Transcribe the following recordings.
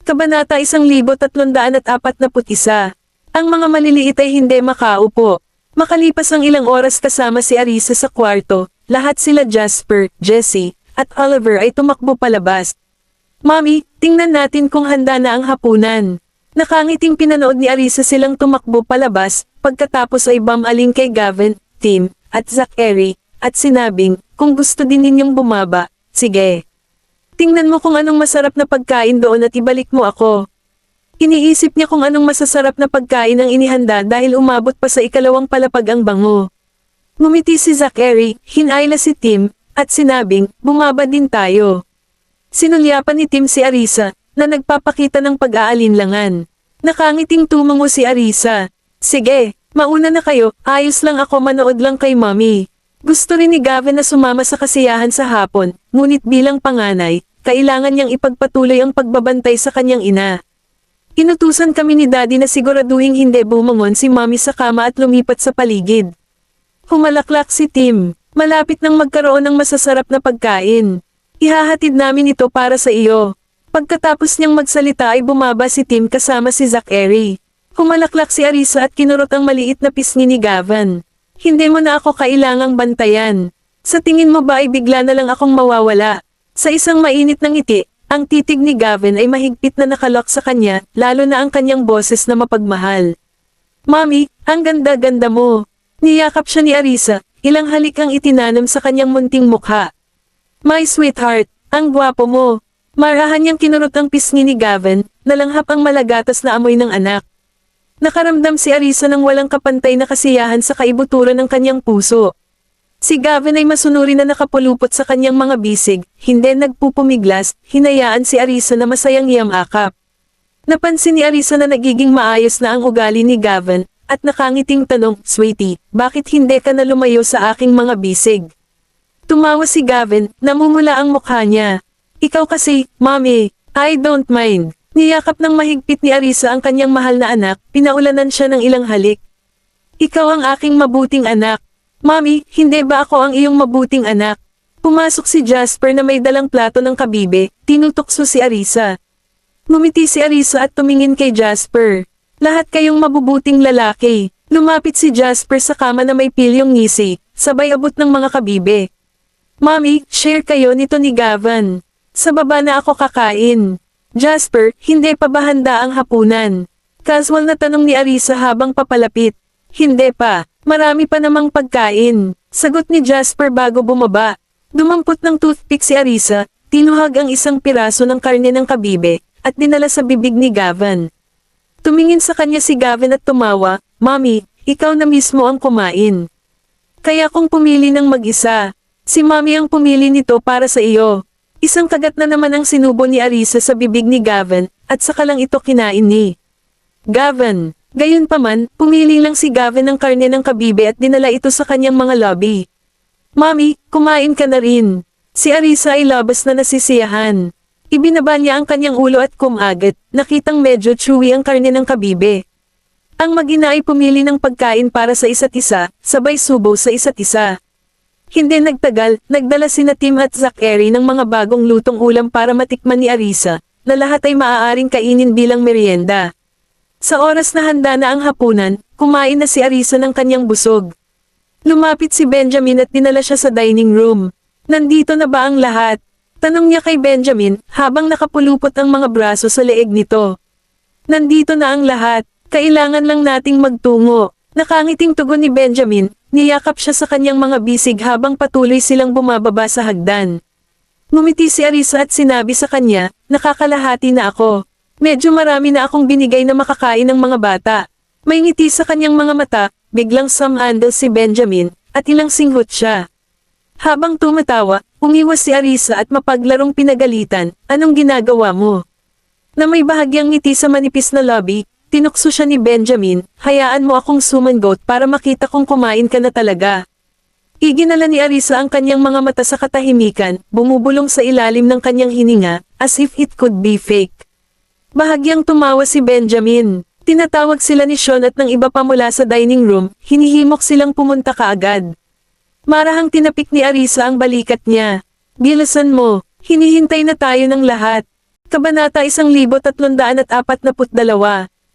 Kabanata 1341. Ang mga maliliit ay hindi makaupo. Makalipas ang ilang oras kasama si Arisa sa kwarto, lahat sila Jasper, Jessie, at Oliver ay tumakbo palabas. Mommy, tingnan natin kung handa na ang hapunan. Nakangiting pinanood ni Arisa silang tumakbo palabas, pagkatapos ay bumaling kay Gavin, Tim, at Zachary, at sinabing, kung gusto din ninyong bumaba, sige. Tingnan mo kung anong masarap na pagkain doon at ibalik mo ako. Iniisip niya kung anong masasarap na pagkain ang inihanda dahil umabot pa sa ikalawang palapag ang bango. Ngumiti si Zachary, hinayla si Tim, at sinabing, bumaba din tayo. Sinulyapan ni Tim si Arisa, na nagpapakita ng pag-aalinlangan. Nakangiting tumango si Arisa. Sige, mauna na kayo, ayos lang ako manood lang kay mommy. Gusto rin ni Gavin na sumama sa kasiyahan sa hapon, ngunit bilang panganay, kailangan niyang ipagpatuloy ang pagbabantay sa kanyang ina. Inutusan kami ni Daddy na siguraduhing hindi bumangon si mommy sa kama at lumipat sa paligid. Humalaklak si Tim, malapit nang magkaroon ng masasarap na pagkain. Ihahatid namin ito para sa iyo. Pagkatapos niyang magsalita ay bumaba si Tim kasama si Zachary. Humalaklak si Arisa at kinurot ang maliit na pisngi ni Gavin. Hindi mo na ako kailangang bantayan. Sa tingin mo ba ay bigla na lang akong mawawala? Sa isang mainit na ngiti, ang titig ni Gavin ay mahigpit na nakalok sa kanya, lalo na ang kanyang boses na mapagmahal. Mommy, ang ganda-ganda mo. Niyakap siya ni Arisa, ilang halik ang itinanam sa kanyang munting mukha. My sweetheart, ang gwapo mo. Marahan niyang kinurot ang pisngi ni Gavin, nalanghap ang malagatas na amoy ng anak. Nakaramdam si Arisa ng walang kapantay na kasiyahan sa kaibuturan ng kanyang puso. Si Gavin ay masunuri na nakapulupot sa kanyang mga bisig, hindi nagpupumiglas, hinayaan si Arisa na masayang yamakap. Napansin ni Arisa na nagiging maayos na ang ugali ni Gavin, at nakangiting tanong, Sweetie, bakit hindi ka na lumayo sa aking mga bisig? Tumawa si Gavin, namumula ang mukha niya. Ikaw kasi, Mommy, I don't mind. Niyakap ng mahigpit ni Arisa ang kanyang mahal na anak, pinaulanan siya ng ilang halik. Ikaw ang aking mabuting anak. Mommy, hindi ba ako ang iyong mabuting anak? Pumasok si Jasper na may dalang plato ng kabibe, tinutokso si Arisa. Ngumiti si Arisa at tumingin kay Jasper. Lahat kayong mabubuting lalaki. Lumapit si Jasper sa kama na may pilyong ngisi, sabay abot ng mga kabibe. Mommy, share kayo nito ni Gavin. Sa baba na ako kakain. Jasper, hindi pa ba handa ang hapunan? Casual na tanong ni Arisa habang papalapit. Hindi pa. Marami pa namang pagkain. Sagot ni Jasper bago bumaba. Dumampot ng toothpick si Arisa, tinuhag ang isang piraso ng karne ng kabibe, at dinala sa bibig ni Gavin. Tumingin sa kanya si Gavin at tumawa, Mommy, ikaw na mismo ang kumain. Kaya kung pumili ng mag-isa, si Mommy ang pumili nito para sa iyo. Isang kagat na naman ang sinubo ni Arisa sa bibig ni Gavin, at saka lang ito kinain ni Gavin. Gayunpaman, pumili lang si Gavin ng karne ng kabibe at dinala ito sa kanyang mga lobby. Mommy, kumain ka na rin. Si Arisa ay labas na nasisiyahan. Ibinaba niya ang kanyang ulo at kumagat, nakitang medyo chewy ang karne ng kabibe. Ang mag-ina ay pumili ng pagkain para sa isa't isa, sabay subo sa isa't isa. Hindi nagtagal, nagdala sina Tim at Zachary ng mga bagong lutong ulam para matikman ni Arisa, na lahat ay maaaring kainin bilang merienda. Sa oras na handa na ang hapunan, kumain na si Arisa ng kanyang busog. Lumapit si Benjamin at dinala siya sa dining room. Nandito na ba ang lahat? Tanong niya kay Benjamin, habang nakapulupot ang mga braso sa leeg nito. Nandito na ang lahat, kailangan lang nating magtungo. Nakangiting tugon ni Benjamin, niyakap siya sa kanyang mga bisig habang patuloy silang bumababa sa hagdan. Ngumiti si Arisa at sinabi sa kanya, nakakalahati na ako. Medyo marami na akong binigay na makakain ng mga bata. May ngiti sa kanyang mga mata, biglang samandal si Benjamin, at ilang singhot siya. Habang tumatawa, umiwas si Arisa at mapaglarong pinagalitan, anong ginagawa mo? Na may bahagyang ngiti sa manipis na lobby, tinukso siya ni Benjamin, hayaan mo akong sumangot para makita kung kumain ka na talaga. Iginala ni Arisa ang kanyang mga mata sa katahimikan, bumubulong sa ilalim ng kanyang hininga, as if it could be fake. Bahagyang tumawa si Benjamin. Tinatawag sila ni Sean at ng iba pa mula sa dining room, hinihimok silang pumunta kaagad. Marahang tinapik ni Arisa ang balikat niya. Bilisan mo, hinihintay na tayo ng lahat. Kabanata 1342.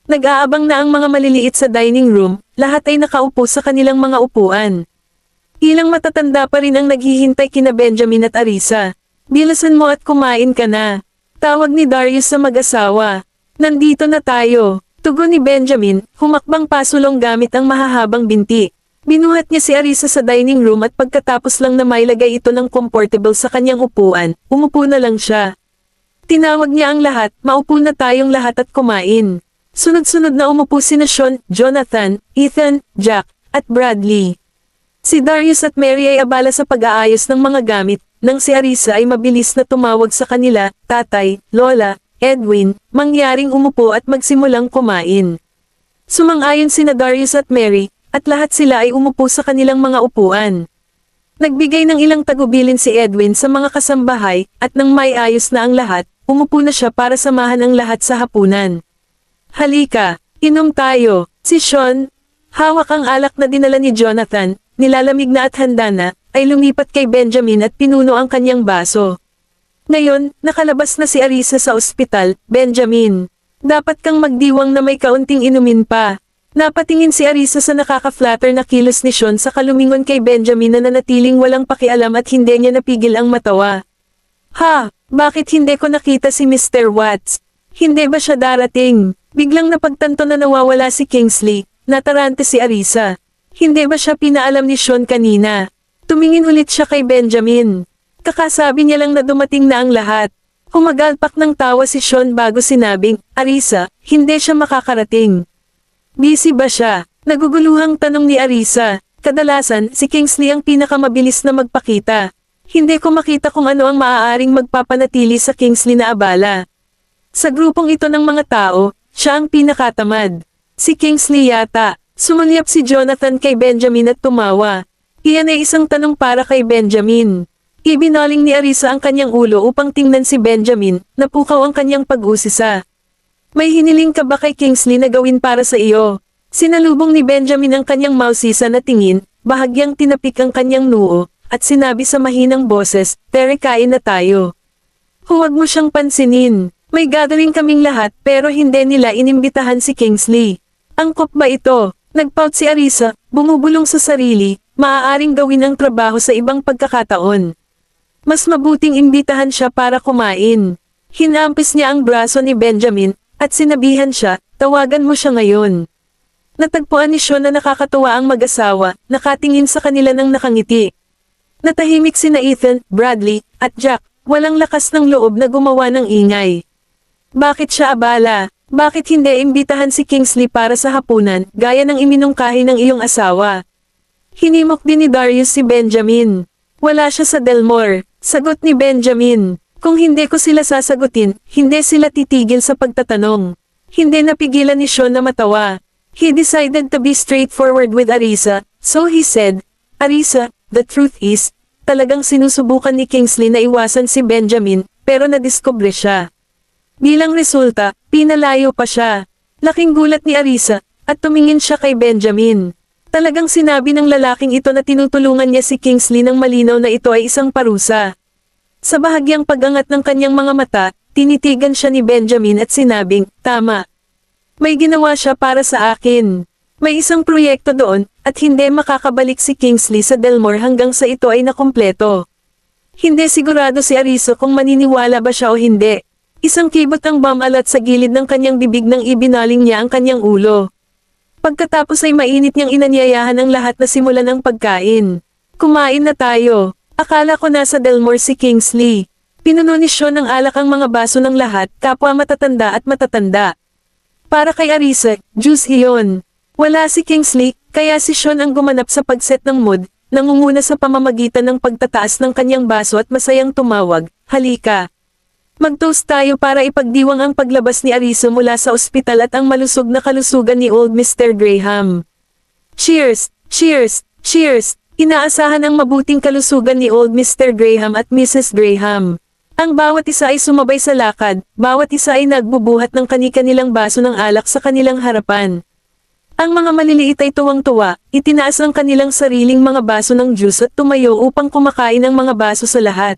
Nag-aabang na ang mga maliliit sa dining room, lahat ay nakaupo sa kanilang mga upuan. Ilang matatanda pa rin ang naghihintay kina Benjamin at Arisa. Bilisan mo at kumain ka na. Tawag ni Darius sa mag-asawa. Nandito na tayo. Tugon ni Benjamin, humakbang pasulong gamit ang mahahabang binti. Binuhat niya si Arisa sa dining room at pagkatapos lang na mailagay ito ng comfortable sa kanyang upuan, umupo na lang siya. Tinawag niya ang lahat, maupo na tayong lahat at kumain. Sunod-sunod na umupo sina Sean, Jonathan, Ethan, Jack, at Bradley. Si Darius at Mary ay abala sa pag-aayos ng mga gamit, nang si Arisa ay mabilis na tumawag sa kanila, tatay, lola, Edwin, mangyaring umupo at magsimulang kumain. Sumang-ayon sina Darius at Mary, at lahat sila ay umupo sa kanilang mga upuan. Nagbigay ng ilang tagubilin si Edwin sa mga kasambahay, at nang may ayos na ang lahat, umupo na siya para samahan ang lahat sa hapunan. Halika, inom tayo. Si Sean, hawak ang alak na dinala ni Jonathan, nilalamig na at handa na, ay lumipat kay Benjamin at pinuno ang kanyang baso. Ngayon, nakalabas na si Arisa sa ospital. Benjamin, dapat kang magdiwang na may kaunting inumin pa. Napatingin si Arisa sa nakaka-flatter na kilos ni Sean sa kalumingon kay Benjamin na nanatiling walang pakialam at hindi niya napigil ang matawa. Ha, bakit hindi ko nakita si Mr. Watts? Hindi ba siya darating? Biglang napagtanto na nawawala si Kingsley, natarante si Arisa. Hindi ba siya pinaalam ni Sean kanina? Tumingin ulit siya kay Benjamin. Kakasabi niya lang na dumating na ang lahat. Humagalpak ng tawa si Sean bago sinabing, Arisa, hindi siya makakarating. Busy ba siya? Naguguluhang tanong ni Arisa. Kadalasan, si Kingsley ang pinakamabilis na magpakita. Hindi ko makita kung ano ang maaaring magpapanatili sa Kingsley na abala. Sa grupong ito ng mga tao, siya ang pinakatamad. Si Kingsley yata. Sumulyap si Jonathan kay Benjamin at tumawa. Iyan ay isang tanong para kay Benjamin. Ibinaling ni Arisa ang kanyang ulo upang tingnan si Benjamin, napukaw ang kanyang pag-usisa. May hiniling ka ba kay Kingsley na gawin para sa iyo? Sinalubong ni Benjamin ang kanyang mausisa na tingin, bahagyang tinapik ang kanyang noo, at sinabi sa mahinang boses, Tere, kain na tayo. Huwag mo siyang pansinin. May gathering kaming lahat pero hindi nila inimbitahan si Kingsley. Angkop ba ito? Nagpout si Arisa, bumubulong sa sarili, maaaring gawin ang trabaho sa ibang pagkakataon. Mas mabuting imbitahan siya para kumain. Hinampis niya ang braso ni Benjamin, at sinabihan siya, tawagan mo siya ngayon. Natagpuan ni Sean na nakakatuwa ang mag-asawa, nakatingin sa kanila ng nakangiti. Natahimik sina Ethan, Bradley, at Jack, walang lakas ng loob na gumawa ng ingay. Bakit siya abala? Bakit hindi imbitahan si Kingsley para sa hapunan, gaya ng iminungkahi ng iyong asawa? Hinimok din ni Darius si Benjamin. Wala siya sa Delmore. Sagot ni Benjamin. Kung hindi ko sila sasagutin, hindi sila titigil sa pagtatanong. Hindi napigilan ni Sean na matawa. He decided to be straightforward with Arisa, so he said, Arisa, the truth is, talagang sinusubukan ni Kingsley na iwasan si Benjamin, pero nadiskubre siya. Bilang resulta, pinalayo pa siya. Laking gulat ni Arisa, at tumingin siya kay Benjamin. Talagang sinabi ng lalaking ito na tinutulungan niya si Kingsley ng malinaw na ito ay isang parusa. Sa bahagyang pag-angat ng kanyang mga mata, tinitigan siya ni Benjamin at sinabing, tama. May ginawa siya para sa akin. May isang proyekto doon, at hindi makakabalik si Kingsley sa Delmore hanggang sa ito ay nakumpleto. Hindi sigurado si Arisa kung maniniwala ba siya o hindi. Isang kibot ang bamalat sa gilid ng kanyang bibig nang ibinaling niya ang kanyang ulo. Pagkatapos ay mainit niyang inanyayahan ang lahat na simulan ang pagkain. Kumain na tayo. Akala ko nasa Delmore si Kingsley. Pinuno ni Sean ng alak ang mga baso ng lahat, kapwa matatanda at matatanda. Para kay Arisa, juice iyon. Wala si Kingsley, kaya si Sean ang gumanap sa pagset ng mood, nangunguna sa pamamagitan ng pagtataas ng kanyang baso at masayang tumawag, halika. Mag-toast tayo para ipagdiwang ang paglabas ni Arisa mula sa ospital at ang malusog na kalusugan ni old Mr. Graham. Cheers! Cheers! Cheers! Inaasahan ang mabuting kalusugan ni old Mr. Graham at Mrs. Graham. Ang bawat isa ay sumabay sa lakad, bawat isa ay nagbubuhat ng kani-kanilang baso ng alak sa kanilang harapan. Ang mga maliliit ay tuwang-tuwa, itinaas ang kanilang sariling mga baso ng juice at tumayo upang kumakain ang mga baso sa lahat.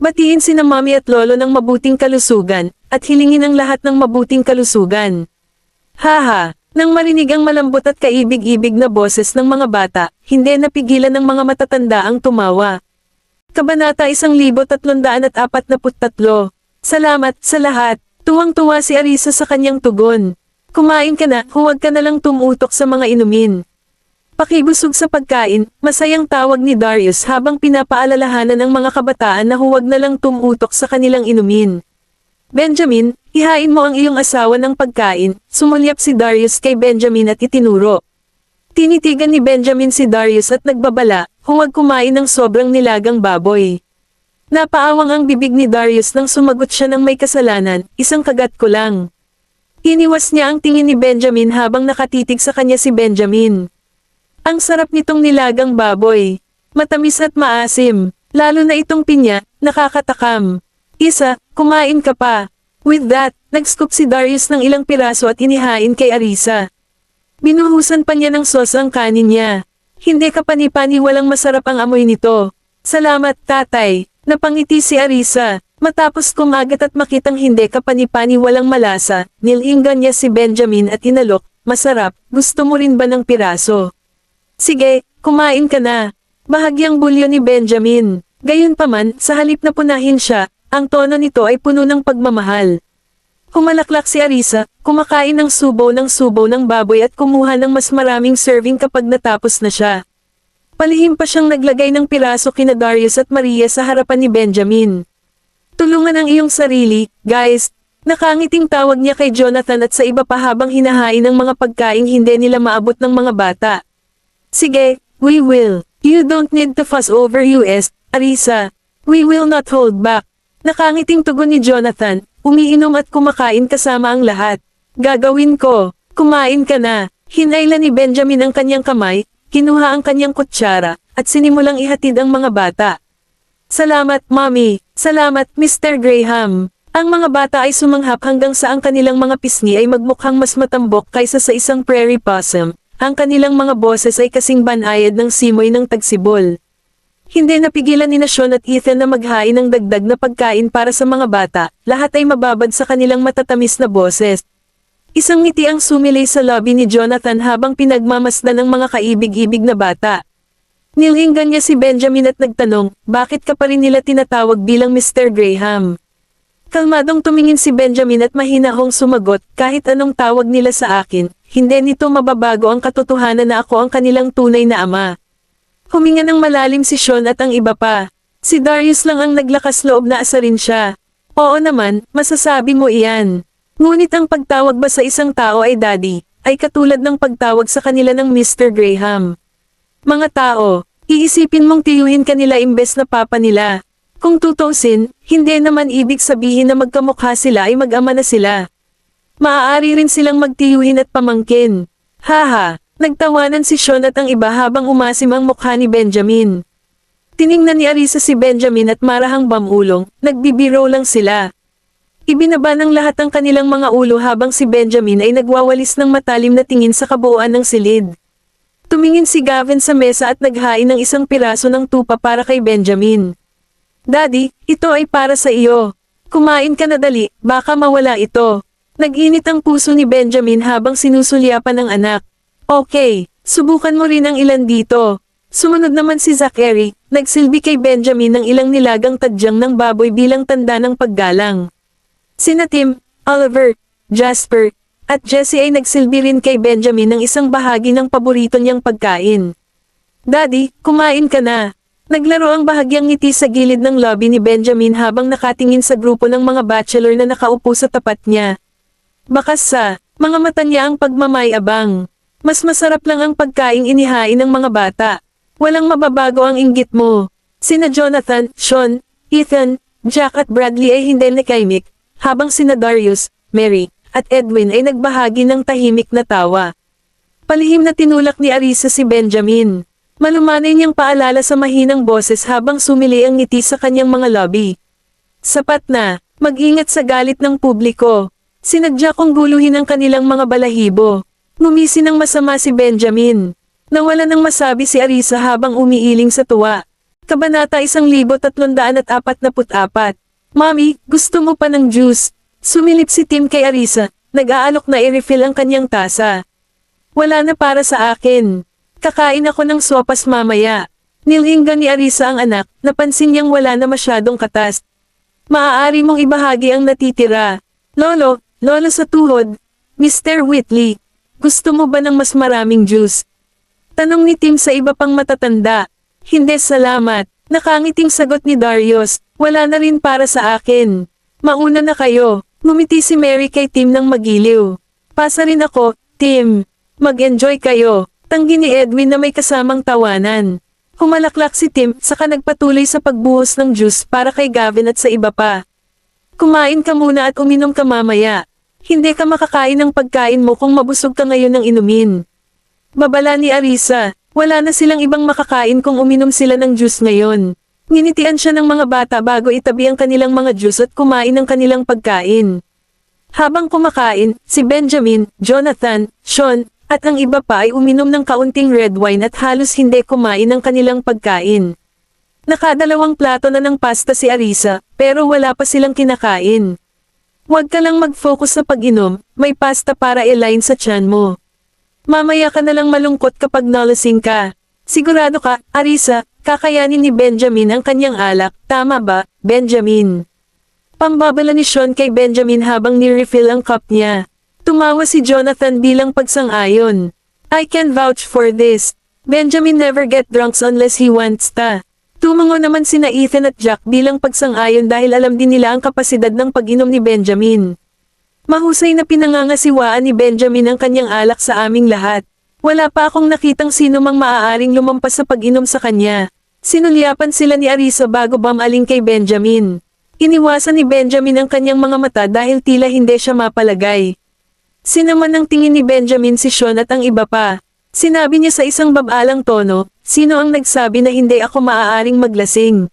Batiin sina mami at lolo ng mabuting kalusugan, at hilingin ang lahat ng mabuting kalusugan. Haha, nang marinig ang malambot at kaibig-ibig na boses ng mga bata, hindi napigilan ng mga matatanda ang tumawa. Kabanata 1343. Salamat sa lahat. Tuwang-tuwa si Arisa sa kanyang tugon. Kumain ka na, huwag ka na lang tumutok sa mga inumin. Pakibusog sa pagkain, masayang tawag ni Darius habang pinapaalalahanan ng mga kabataan na huwag na lang tumutok sa kanilang inumin. Benjamin, ihain mo ang iyong asawa ng pagkain, sumulyap si Darius kay Benjamin at itinuro. Tinitigan ni Benjamin si Darius at nagbabala, huwag kumain ng sobrang nilagang baboy. Napaawang ang bibig ni Darius nang sumagot siya ng may kasalanan, isang kagat ko lang. Iniwas niya ang tingin ni Benjamin habang nakatitig sa kanya si Benjamin. Ang sarap nitong nilagang baboy. Matamis at maasim, lalo na itong pinya, nakakatakam. Isa, kumain ka pa. With that, nag-scoop si Darius ng ilang piraso at inihain kay Arisa. Binuhusan pa niya ng sauce ang kanin niya. Hindi ka panipaniwalang masarap ang amoy nito. Salamat tatay, napangiti si Arisa. Matapos kumagat at makitang hindi ka panipaniwalang malasa, nilinggan niya si Benjamin at inalok, masarap, gusto mo rin ba ng piraso? Sige, kumain ka na. Bahagyang bulyo ni Benjamin. Gayunpaman, sa halip na punahin siya, ang tono nito ay puno ng pagmamahal. Humalaklak si Arisa, kumakain ng subo ng baboy at kumuha ng mas maraming serving kapag natapos na siya. Palihim pa siyang naglagay ng piraso kina Darius at Maria sa harapan ni Benjamin. Tulungan ang iyong sarili, guys. Nakangiting tawag niya kay Jonathan at sa iba pa habang hinahain ang mga pagkaing hindi nila maabot ng mga bata. Sige, we will. You don't need to fuss over us, Arisa. We will not hold back. Nakangiting tugon ni Jonathan, umiinom at kumakain kasama ang lahat. Gagawin ko. Kumain ka na. Hinayla ni Benjamin ang kanyang kamay, kinuha ang kanyang kutsara, at sinimulang ihatid ang mga bata. Salamat, Mommy. Salamat, Mr. Graham. Ang mga bata ay sumanghap hanggang sa ang kanilang mga pisngi ay magmukhang mas matambok kaysa sa isang prairie possum. Ang kanilang mga boses ay kasing banayad ng simoy ng tagsibol. Hindi napigilan ni Sean at Ethan na maghain ng dagdag na pagkain para sa mga bata, lahat ay mababad sa kanilang matatamis na boses. Isang ngiti ang sumilay sa lobby ni Jonathan habang pinagmamasdan ng mga kaibig-ibig na bata. Nilinggan niya si Benjamin at nagtanong, bakit ka pa rin nila tinatawag bilang Mr. Graham? Kalmadong tumingin si Benjamin at mahinahong sumagot, kahit anong tawag nila sa akin, hindi nito mababago ang katotohanan na ako ang kanilang tunay na ama. Huminga ng malalim si Sean at ang iba pa. Si Darius lang ang naglakas loob na asarin siya. Oo naman, masasabi mo iyan. Ngunit ang pagtawag ba sa isang tao ay daddy, ay katulad ng pagtawag sa kanila ng Mr. Graham. Mga tao, iisipin mong tiyuhin kanila imbes na papa nila. Kung tutusin, hindi naman ibig sabihin na magkamukha sila ay mag-ama na sila. Maaari rin silang magtiyuhin at pamangkin. Haha, nagtawanan si Sean at ang iba habang umasim ang mukha ni Benjamin. Tiningnan ni Arisa si Benjamin at marahang bamulong, nagbibiro lang sila. Ibinaba ng lahat ang kanilang mga ulo habang si Benjamin ay nagwawalis ng matalim na tingin sa kabuuan ng silid. Tumingin si Gavin sa mesa at naghain ng isang piraso ng tupa para kay Benjamin. Daddy, ito ay para sa iyo. Kumain ka na dali, baka mawala ito. Nag-init ang puso ni Benjamin habang sinusulyapan ng anak. Okay, subukan mo rin ang ilan dito. Sumunod naman si Zachary, nagsilbi kay Benjamin ng ilang nilagang tadyang ng baboy bilang tanda ng paggalang. Sina Tim, Oliver, Jasper, at Jesse ay nagsilbi rin kay Benjamin ng isang bahagi ng paborito niyang pagkain. Daddy, kumain ka na. Naglaro ang bahagyang ngiti sa gilid ng lobby ni Benjamin habang nakatingin sa grupo ng mga bachelor na nakaupo sa tapat niya. Bakas sa mga mata niya ang pagmamayabang. Mas masarap lang ang pagkaing inihain ng mga bata. Walang mababago ang inggit mo. Sina Jonathan, Sean, Ethan, Jack at Bradley ay hindi nakaimik, habang sina Darius, Mary, at Edwin ay nagbahagi ng tahimik na tawa. Palihim na tinulak ni Arisa si Benjamin. Malumanay niyang paalala sa mahinang boses habang sumili ang ngiti sa kanyang mga lobby. Sapat na, mag-ingat sa galit ng publiko. Sinadya kong guluhin ang kanilang mga balahibo. Ngumisi ng masama si Benjamin. Nawala ng masabi si Arisa habang umiiling sa tuwa. Kabanata 1344. Mami, gusto mo pa ng juice? Sumilip si Tim kay Arisa, nag-aalok na i-refill ang kanyang tasa. Wala na para sa akin. Kakain ako ng sopas mamaya. Nilinggan ni Arisa ang anak, napansin niyang wala na masyadong katas. Maaari mong ibahagi ang natitira. Lolo sa tuhod. Mr. Whitley, gusto mo ba ng mas maraming juice? Tanong ni Tim sa iba pang matatanda. Hindi salamat. Nakangiting sagot ni Darius, wala na rin para sa akin. Mauna na kayo. Ngumiti si Mary kay Tim nang magiliw. Pasa rin ako, Tim. Mag-enjoy kayo. Tanggi ni Edwin na may kasamang tawanan. Humalaklak si Tim, saka nagpatuloy sa pagbuhos ng juice para kay Gavin at sa iba pa. Kumain ka muna at uminom ka mamaya. Hindi ka makakain ng pagkain mo kung mabusog ka ngayon ng inumin. Babala ni Arisa, wala na silang ibang makakain kung uminom sila ng juice ngayon. Nginitian siya ng mga bata bago itabi ang kanilang mga juice at kumain ng kanilang pagkain. Habang kumakain, si Benjamin, Jonathan, Sean, at ang iba pa ay uminom ng kaunting red wine at halos hindi kumain ng kanilang pagkain. Nakadalawang plato na ng pasta si Arisa, pero wala pa silang kinakain. Huwag ka lang mag-focus sa pag-inom, may pasta para i-line sa tiyan mo. Mamaya ka na lang malungkot kapag nalasing ka. Sigurado ka, Arisa, kakayanin ni Benjamin ang kanyang alak, tama ba, Benjamin? Pambabala ni Sean kay Benjamin habang ni-refill ang cup niya. Tumawa si Jonathan bilang pagsang-ayon. I can vouch for this. Benjamin never get drunk unless he wants ta. Tumango naman sina Ethan at Jack bilang pagsang-ayon dahil alam din nila ang kapasidad ng pag-inom ni Benjamin. Mahusay na pinangangasiwaan ni Benjamin ang kanyang alak sa aming lahat. Wala pa akong nakitang sino mang maaaring lumampas sa pag-inom sa kanya. Sinulyapan sila ni Arisa bago bumaling kay Benjamin. Iniwasan ni Benjamin ang kanyang mga mata dahil tila hindi siya mapalagay. Sinaman ng tingin ni Benjamin si Sean at ang iba pa. Sinabi niya sa isang babalang tono, sino ang nagsabi na hindi ako maaaring maglasing?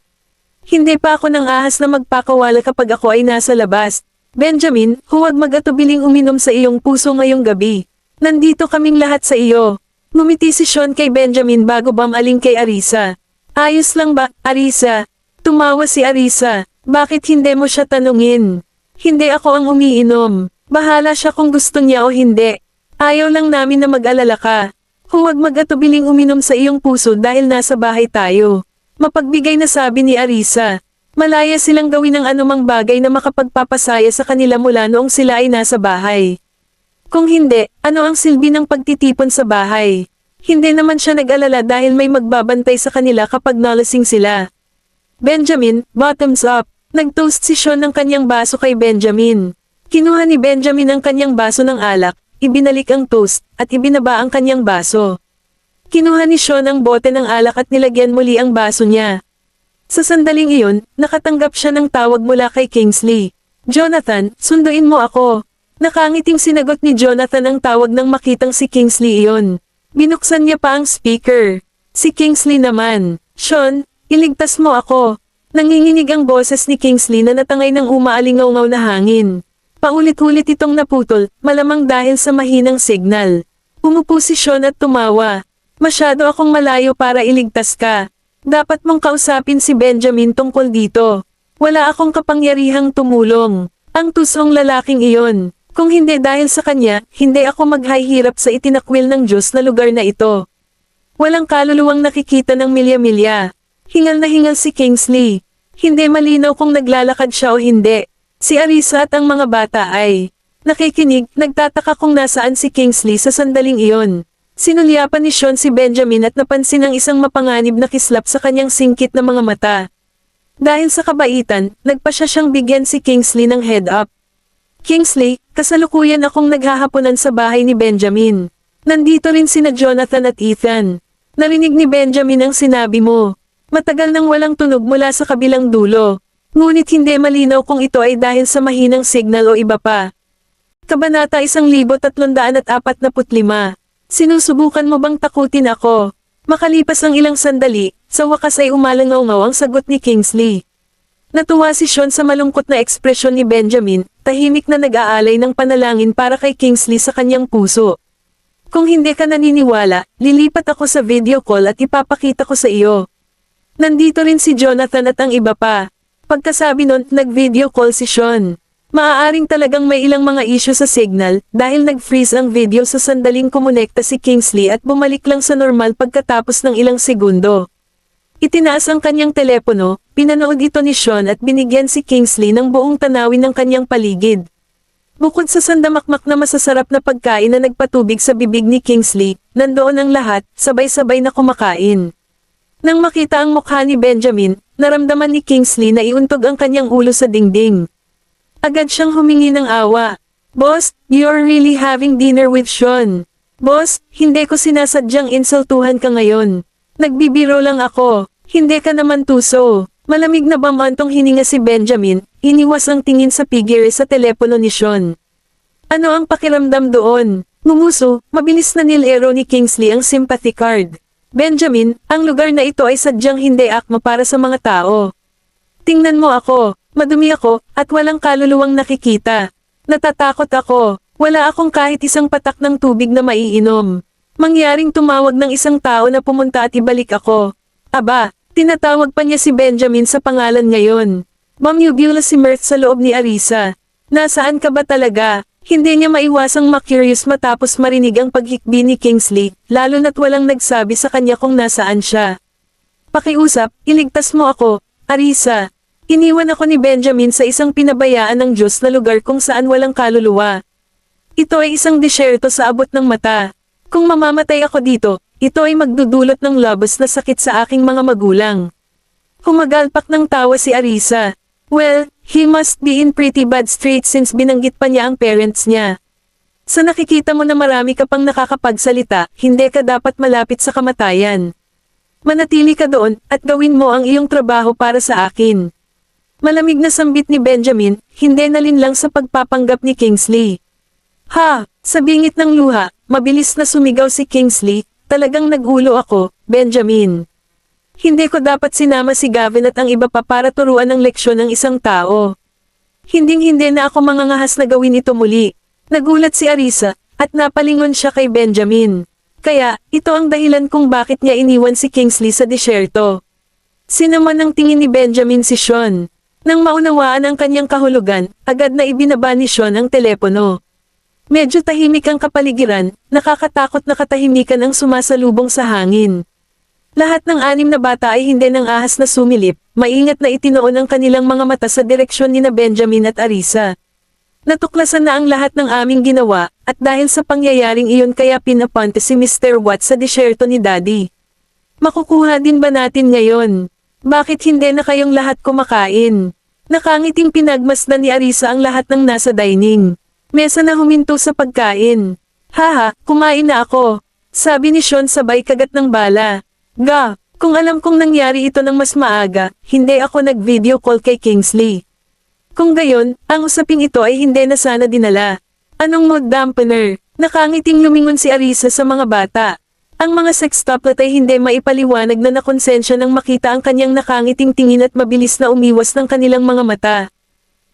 Hindi pa ako nang ahas na magpakawala kapag ako ay nasa labas. Benjamin, huwag mag-atubiling uminom sa iyong puso ngayong gabi. Nandito kaming lahat sa iyo. Ngumiti si Sean kay Benjamin bago bumaling kay Arisa. Ayos lang ba, Arisa? Tumawa si Arisa. Bakit hindi mo siya tanungin? Hindi ako ang umiinom. Bahala siya kung gusto niya o hindi. Ayaw lang namin na mag-alala ka. Huwag mag-atubiling uminom sa iyong puso dahil nasa bahay tayo. Mapagbigay na sabi ni Arisa. Malaya silang gawin ang anumang bagay na makapagpapasaya sa kanila mula noong sila ay nasa bahay. Kung hindi, ano ang silbi ng pagtitipon sa bahay? Hindi naman siya nag-alala dahil may magbabantay sa kanila kapag nalasing sila. Benjamin, bottoms up. Nag-toast si Sean ng kanyang baso kay Benjamin. Kinuha ni Benjamin ang kanyang baso ng alak, ibinalik ang toast, at ibinaba ang kanyang baso. Kinuha ni Sean ang bote ng alak at nilagyan muli ang baso niya. Sa sandaling iyon, nakatanggap siya ng tawag mula kay Kingsley. Jonathan, sunduin mo ako. Nakangiting sinagot ni Jonathan ang tawag nang makitang si Kingsley iyon. Binuksan niya pa ang speaker. Si Kingsley naman, Sean, iligtas mo ako. Nanginginig ang boses ni Kingsley na natangay ng umaalingaw-ngaw na hangin. Paulit-ulit itong naputol, malamang dahil sa mahinang signal. Umupo si Sean at tumawa. Masyado akong malayo para iligtas ka. Dapat mong kausapin si Benjamin tungkol dito. Wala akong kapangyarihang tumulong. Ang tusong lalaking iyon. Kung hindi dahil sa kanya, hindi ako maghahirap sa itinakwil ng Diyos na lugar na ito. Walang kaluluwang nakikita ng milya-milya. Hingal na hingal si Kingsley. Hindi malinaw kung naglalakad siya o hindi. Si Arisa at ang mga bata ay nakikinig, nagtataka kung nasaan si Kingsley sa sandaling iyon. Sinulyapan ni Sean si Benjamin at napansin ang isang mapanganib na kislap sa kanyang singkit na mga mata. Dahil sa kabaitan, nagpasya siyang bigyan si Kingsley ng head up. Kingsley, kasalukuyan akong naghahaponan sa bahay ni Benjamin. Nandito rin sina Jonathan at Ethan. Narinig ni Benjamin ang sinabi mo. Matagal nang walang tunog mula sa kabilang dulo. Ngunit hindi malinaw kung ito ay dahil sa mahinang signal o iba pa. Kabanata 1345. Sinusubukan mo bang takutin ako? Makalipas ang ilang sandali, sa wakas ay umalangaw-ngaw ang sagot ni Kingsley. Natuwa si Sean sa malungkot na ekspresyon ni Benjamin, tahimik na nag-aalay ng panalangin para kay Kingsley sa kanyang puso. Kung hindi ka naniniwala, lilipat ako sa video call at ipapakita ko sa iyo. Nandito rin si Jonathan at ang iba pa. Pagkasabi nun, nag-video call si Sean. Maaaring talagang may ilang mga issue sa signal dahil nag-freeze ang video sa sandaling kumonekta si Kingsley at bumalik lang sa normal pagkatapos ng ilang segundo. Itinaas ang kanyang telepono, pinanood ito ni Sean at binigyan si Kingsley ng buong tanawin ng kanyang paligid. Bukod sa sandamakmak na masasarap na pagkain na nagpatubig sa bibig ni Kingsley, nandoon ang lahat, sabay-sabay na kumakain. Nang makita ang mukha ni Benjamin, naramdaman ni Kingsley na iuntog ang kanyang ulo sa dingding. Agad siyang humingi ng awa. Boss, you're really having dinner with Sean. Boss, hindi ko sinasadyang insultuhan ka ngayon. Nagbibiro lang ako. Hindi ka naman tuso. Malamig na bamantong hininga si Benjamin, iniwas ang tingin sa figure sa telepono ni Sean. Ano ang pakiramdam doon? Ngumuso, mabilis na nilero ni Kingsley ang sympathy card. Benjamin, ang lugar na ito ay sadyang hindi akma para sa mga tao. Tingnan mo ako, madumi ako, at walang kaluluwang nakikita. Natatakot ako, wala akong kahit isang patak ng tubig na maiinom. Mangyaring tumawag ng isang tao na pumunta at ibalik ako. Aba, tinatawag pa niya si Benjamin sa pangalan ngayon. Bumubula si Mirth sa loob ni Arisa. Nasaan ka ba talaga? Hindi niya maiwasang ma-curious matapos marinig ang paghikbi ni Kingsley, lalo na't walang nagsabi sa kanya kung nasaan siya. Pakiusap, iligtas mo ako, Arisa. Iniwan ako ni Benjamin sa isang pinabayaan ng Diyos na lugar kung saan walang kaluluwa. Ito ay isang disyerto sa abot ng mata. Kung mamamatay ako dito, ito ay magdudulot ng labas na sakit sa aking mga magulang. Humagalpak ng tawa si Arisa. Well, he must be in pretty bad straits since binanggit pa niya ang parents niya. Sa nakikita mo na marami ka pang nakakapagsalita, hindi ka dapat malapit sa kamatayan. Manatili ka doon, at gawin mo ang iyong trabaho para sa akin. Malamig na sambit ni Benjamin, hindi nalinlang sa pagpapanggap ni Kingsley. Ha! Sa bingit ng luha, mabilis na sumigaw si Kingsley, talagang nagulo ako, Benjamin. Hindi ko dapat sinama si Gavin at ang iba pa para turuan ng leksyon ng isang tao. Hinding-hindi na ako mangangahas na gawin ito muli. Nagulat si Arisa, at napalingon siya kay Benjamin. Kaya, ito ang dahilan kung bakit niya iniwan si Kingsley sa disyerto. Sinaman ng tingin ni Benjamin si Sean. Nang maunawaan ang kanyang kahulugan, agad na ibinaba ni Sean ang telepono. Medyo tahimik ang kapaligiran, nakakatakot na katahimikan ang sumasalubong sa hangin. Lahat ng 6 na bata ay hindi ng ahas na sumilip, maingat na itinoon ang kanilang mga mata sa direksyon ni na Benjamin at Arisa. Natuklasan na ang lahat ng aming ginawa, at dahil sa pangyayaring iyon kaya pinapunta si Mr. Watts sa disyerto ni Daddy. Makukuha din ba natin ngayon? Bakit hindi na kayong lahat kumakain? Nakangiting pinagmasdan ni Arisa ang lahat ng nasa dining. Mesa na huminto sa pagkain. Haha, kumain na ako. Sabi ni Sean sabay kagat ng bala. Ga, kung alam kong nangyari ito ng mas maaga, hindi ako nag-video call kay Kingsley. Kung gayon, ang usaping ito ay hindi na sana dinala. Anong mood dampener? Nakangiting lumingon si Arisa sa mga bata. Ang mga sextuplet ay hindi maipaliwanag na nakonsensya nang makita ang kanyang nakangiting tingin at mabilis na umiwas ng kanilang mga mata.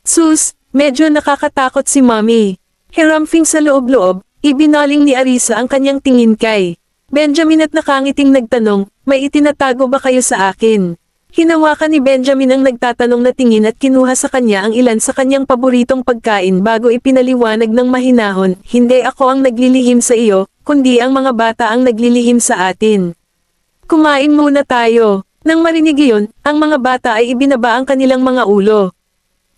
Sus, medyo nakakatakot si Mommy. Hiramphing sa loob-loob, ibinaling ni Arisa ang kanyang tingin kay Benjamin at nakangiting nagtanong, may itinatago ba kayo sa akin? Hinawakan ni Benjamin ang nagtatanong na tingin at kinuha sa kanya ang ilan sa kanyang paboritong pagkain bago ipinaliwanag ng mahinahon, hindi ako ang naglilihim sa iyo, kundi ang mga bata ang naglilihim sa atin. Kumain muna tayo. Nang marinig iyon, ang mga bata ay ibinaba ang kanilang mga ulo.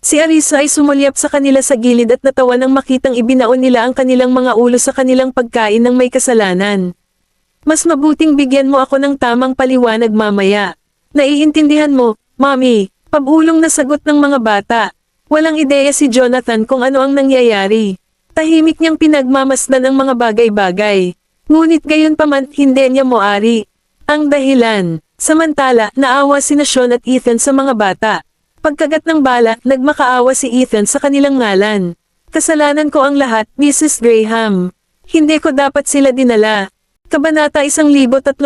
Si Arisa ay sumulyap sa kanila sa gilid at natawa nang makitang ibinaon nila ang kanilang mga ulo sa kanilang pagkain ng may kasalanan. Mas mabuting bigyan mo ako ng tamang paliwanag mamaya. Naiintindihan mo, Mommy, pabulong na sagot ng mga bata. Walang ideya si Jonathan kung ano ang nangyayari. Tahimik niyang pinagmamasdan ang mga bagay-bagay. Ngunit gayon pa man, hindi niya moari. Ang dahilan. Samantala, naawa sina Sean at Ethan sa mga bata. Pagkagat ng bala, nagmakaawa si Ethan sa kanilang ngalan. Kasalanan ko ang lahat, Mrs. Graham. Hindi ko dapat sila dinala. Kabanata 1346.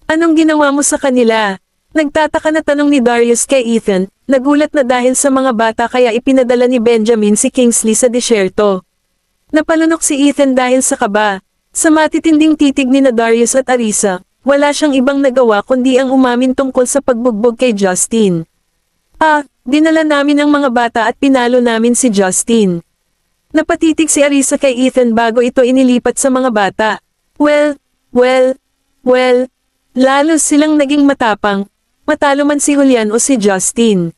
Anong ginawa mo sa kanila? Nagtataka na tanong ni Darius kay Ethan, nagulat na dahil sa mga bata kaya ipinadala ni Benjamin si Kingsley sa disyerto. Napalunok si Ethan dahil sa kaba. Sa matitinding titig ni na Darius at Arisa, wala siyang ibang nagawa kundi ang umamin tungkol sa pagbugbog kay Justin. Dinala namin ang mga bata at pinalo namin si Justin. Napatitig si Arisa kay Ethan bago ito inilipat sa mga bata. Well, lalo silang naging matapang, matalo man si Julian o si Justin.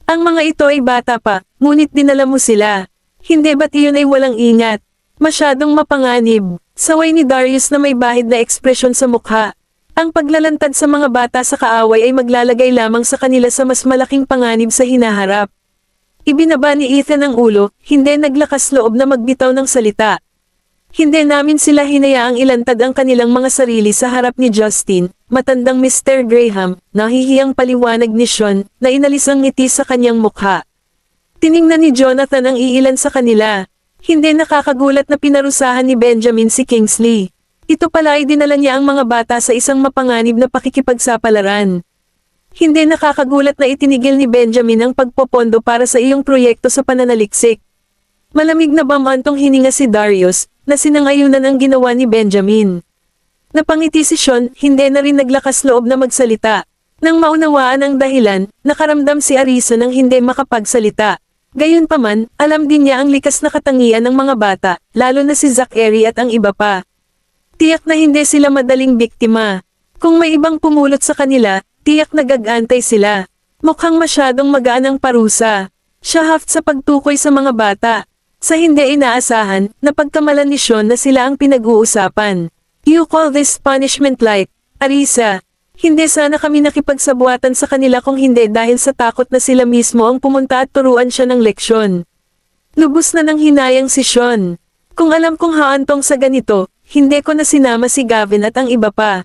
Ang mga ito ay bata pa, ngunit dinala mo sila. Hindi ba't iyon ay walang ingat? Masyadong mapanganib. Saway ni Darius na may bahid na ekspresyon sa mukha. Ang paglalantad sa mga bata sa kaaway ay maglalagay lamang sa kanila sa mas malaking panganib sa hinaharap. Ibinaba ni Ethan ang ulo, hindi naglakas loob na magbitaw ng salita. Hindi namin sila hinayaang ilantad ang kanilang mga sarili sa harap ni Justin, matandang Mr. Graham, nahihiyang paliwanag ni Sean, na inalis ang ngiti sa kanyang mukha. Tiningnan ni Jonathan ang iilan sa kanila. Hindi nakakagulat na pinarusahan ni Benjamin si Kingsley. Ito pala ay dinala niya ang mga bata sa isang mapanganib na pakikipagsapalaran. Hindi nakakagulat na itinigil ni Benjamin ang pagpopondo para sa iyong proyekto sa pananaliksik. Malamig na bamantong hininga si Darius, na sinangayunan ang ginawa ni Benjamin. Napangiti si Sean, hindi na rin naglakas loob na magsalita. Nang maunawaan ang dahilan, nakaramdam si Arisa ng hindi makapagsalita. Gayunpaman, alam din niya ang likas na katangian ng mga bata, lalo na si Zachary at ang iba pa. Tiyak na hindi sila madaling biktima. Kung may ibang pumulot sa kanila, tiyak na gag-antay sila. Mukhang masyadong magaan ang parusa. Siya haft sa pagtukoy sa mga bata. Sa hindi inaasahan, napagkamalan ni Sean na sila ang pinag-uusapan. You call this punishment light, Arisa? Hindi sana kami nakipagsabuatan sa kanila kung hindi dahil sa takot na sila mismo ang pumunta at turuan siya ng leksyon. Lubos na nang hinayang si Sean. Kung alam kong haantong sa ganito, hindi ko na sinama si Gavin at ang iba pa.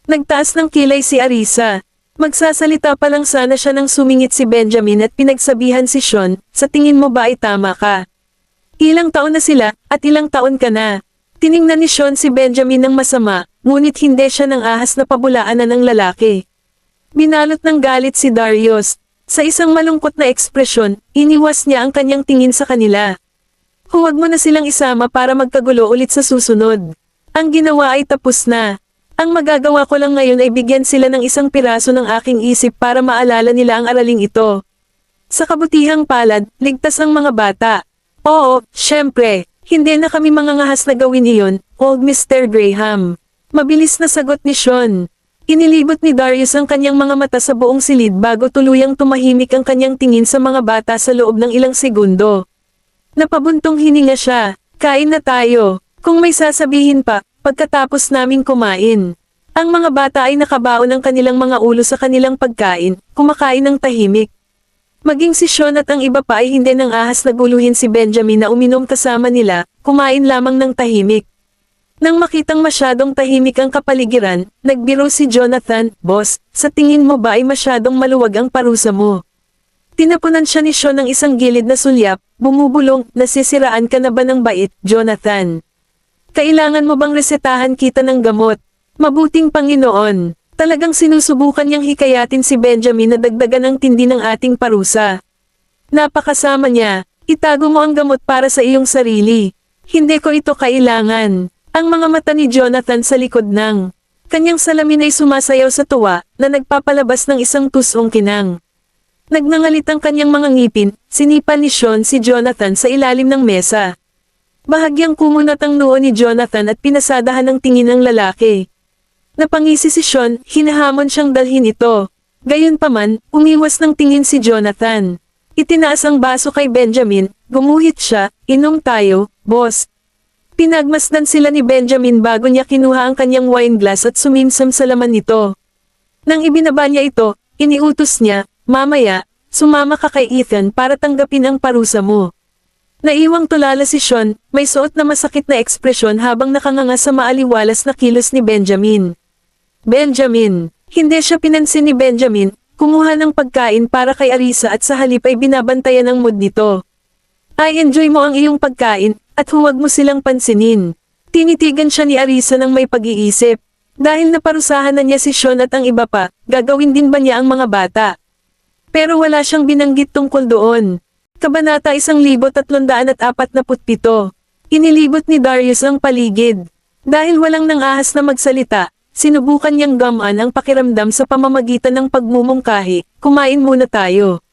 Nagtaas ng kilay si Arisa. Magsasalita pa lang sana siya nang sumingit si Benjamin at pinagsabihan si Sean, sa tingin mo ba ay tama ka? Ilang taon na sila, at ilang taon ka na. Tiningnan ni Sean si Benjamin ng masama, ngunit hindi siya nang ahas na pabulaanan ng lalaki. Binalot ng galit si Darius. Sa isang malungkot na ekspresyon, iniwas niya ang kanyang tingin sa kanila. Huwag mo na silang isama para magkagulo ulit sa susunod. Ang ginawa ay tapos na. Ang magagawa ko lang ngayon ay bigyan sila ng isang piraso ng aking isip para maalala nila ang araling ito. Sa kabutihang palad, ligtas ang mga bata. Oo, syempre. Hindi na kami mangangahas na gawin iyon, Old Mr. Graham. Mabilis na sagot ni Sean. Inilibot ni Darius ang kanyang mga mata sa buong silid bago tuluyang tumahimik ang kanyang tingin sa mga bata sa loob ng ilang segundo. Napabuntong hininga siya. Kain na tayo. Kung may sasabihin pa, pagkatapos naming kumain. Ang mga bata ay nakabaon ng kanilang mga ulo sa kanilang pagkain, kumakain ng tahimik. Maging si Sean at ang iba pa ay hindi nang ahas na guluhin si Benjamin na uminom kasama nila, kumain lamang ng tahimik. Nang makitang masyadong tahimik ang kapaligiran, nagbiro si Jonathan, Boss, sa tingin mo ba ay masyadong maluwag ang parusa mo? Tinapunan siya ni Sean ng isang gilid na sulyap, bumubulong, nasisiraan ka na ba ng bait, Jonathan? Kailangan mo bang resetahan kita ng gamot? Mabuting Panginoon. Talagang sinusubukan niyang hikayatin si Benjamin na dagdagan ang tindi ng ating parusa. Napakasama niya, itago mo ang gamot para sa iyong sarili. Hindi ko ito kailangan. Ang mga mata ni Jonathan sa likod ng kanyang salamin ay sumasayaw sa tuwa na nagpapalabas ng isang tusong kinang. Nagngangalit ang kanyang mga ngipin, sinipa ni Sean si Jonathan sa ilalim ng mesa. Bahagyang kumunat ang noo ni Jonathan at pinasadahan ng tingin ng lalaki. Napangisi si Sean, hinahamon siyang dalhin ito. Gayunpaman, umiwas ng tingin si Jonathan. Itinaas ang baso kay Benjamin, gumuhit siya, inom tayo, boss. Pinagmasdan sila ni Benjamin bago niya kinuha ang kanyang wine glass at sumimsam sa laman nito. Nang ibinaba niya ito, iniutos niya, mamaya, sumama ka kay Ethan para tanggapin ang parusa mo. Naiwang tulala si Sean, may suot na masakit na ekspresyon habang nakanganga sa maaliwalas na kilos ni Benjamin. Benjamin. Hindi siya pinansin ni Benjamin, kumuha ng pagkain para kay Arisa at sa halip ay binabantayan ang mood nito. Ay enjoy mo ang iyong pagkain, at huwag mo silang pansinin. Tinitigan siya ni Arisa ng may pag-iisip. Dahil naparusahan na niya si Sean at ang iba pa, gagawin din ba niya ang mga bata? Pero wala siyang binanggit tungkol doon. Kabanata 1347. Inilibot ni Darius ang paligid. Dahil walang nang ahas na magsalita, sinubukan niyang gamaan ang pakiramdam sa pamamagitan ng pagmumungkahi, kumain muna tayo.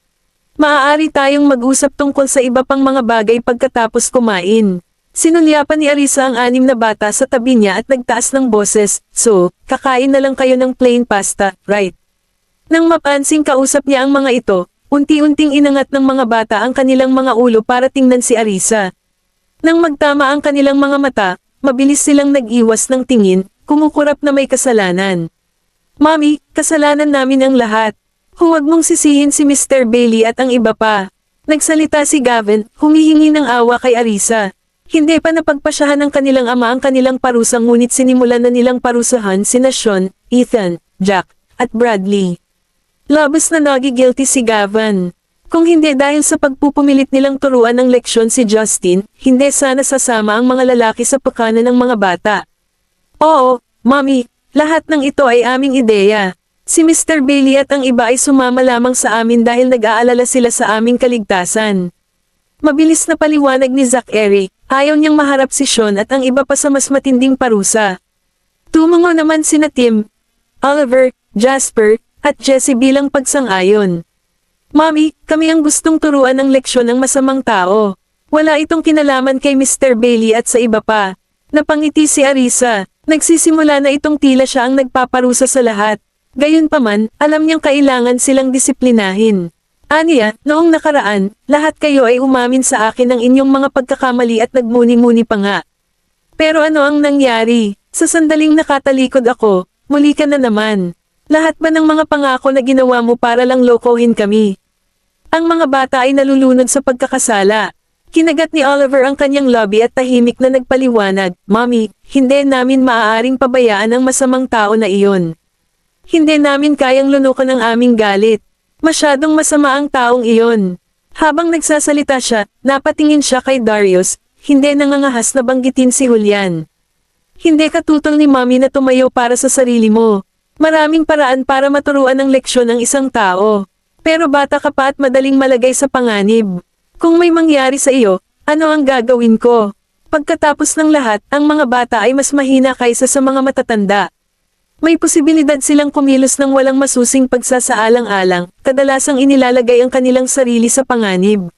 Maaari tayong mag-usap tungkol sa iba pang mga bagay pagkatapos kumain. Sinulyapan ni Arisa ang 6 na bata sa tabi niya at nagtaas ng boses, so, kakain na lang kayo ng plain pasta, right? Nang mapansing kausap niya ang mga ito, unti-unting inangat ng mga bata ang kanilang mga ulo para tingnan si Arisa. Nang magtama ang kanilang mga mata, mabilis silang nag-iwas ng tingin, kumukurap na may kasalanan. Mami, kasalanan namin ang lahat. Huwag mong sisihin si Mr. Bailey at ang iba pa. Nagsalita si Gavin, humihingi ng awa kay Arisa. Hindi pa napagpasyahan ng kanilang ama ang kanilang parusa ngunit sinimulan na nilang parusahan sina Sean, Ethan, Jack, at Bradley. Labis na nagigilty si Gavin. Kung hindi dahil sa pagpupumilit nilang turuan ng leksyon si Justin, hindi sana sasama ang mga lalaki sa pakanan ng mga bata. Oo, Mami, lahat ng ito ay aming ideya. Si Mr. Bailey at ang iba ay sumama lamang sa amin dahil nag-aalala sila sa aming kaligtasan. Mabilis na paliwanag ni Zachary, ayaw niyang maharap si Sean at ang iba pa sa mas matinding parusa. Tumungo naman sina Tim, Oliver, Jasper, at Jesse bilang pagsang-ayon. Mami, kami ang gustong turuan ng leksyon ng masamang tao. Wala itong kinalaman kay Mr. Bailey at sa iba pa. Napangiti si Arisa, nagsisimula na itong tila siya ang nagpaparusa sa lahat. Gayunpaman, alam niyang kailangan silang disiplinahin. Aniya, noong nakaraan, lahat kayo ay umamin sa akin ng inyong mga pagkakamali at nagmuni-muni pa nga. Pero ano ang nangyari? Sa sandaling nakatalikod ako, muli ka na naman. Lahat ba ng mga pangako na ginawa mo para lang lokohin kami? Ang mga bata ay nalulunod sa pagkakasala. Kinagat ni Oliver ang kanyang lobby at tahimik na nagpaliwanag, Mami, hindi namin maaaring pabayaan ang masamang tao na iyon. Hindi namin kayang lunukan ang aming galit. Masyadong masama ang taong iyon. Habang nagsasalita siya, napatingin siya kay Darius, hindi nangangahas na banggitin si Julian. Hindi katutol ni Mami na tumayo para sa sarili mo. Maraming paraan para maturuan ng leksyon ng isang tao. Pero bata ka pa at madaling malagay sa panganib. Kung may mangyari sa iyo, ano ang gagawin ko? Pagkatapos ng lahat, ang mga bata ay mas mahina kaysa sa mga matatanda. May posibilidad silang kumilos ng walang masusing pagsasaalang-alang, kadalasang inilalagay ang kanilang sarili sa panganib.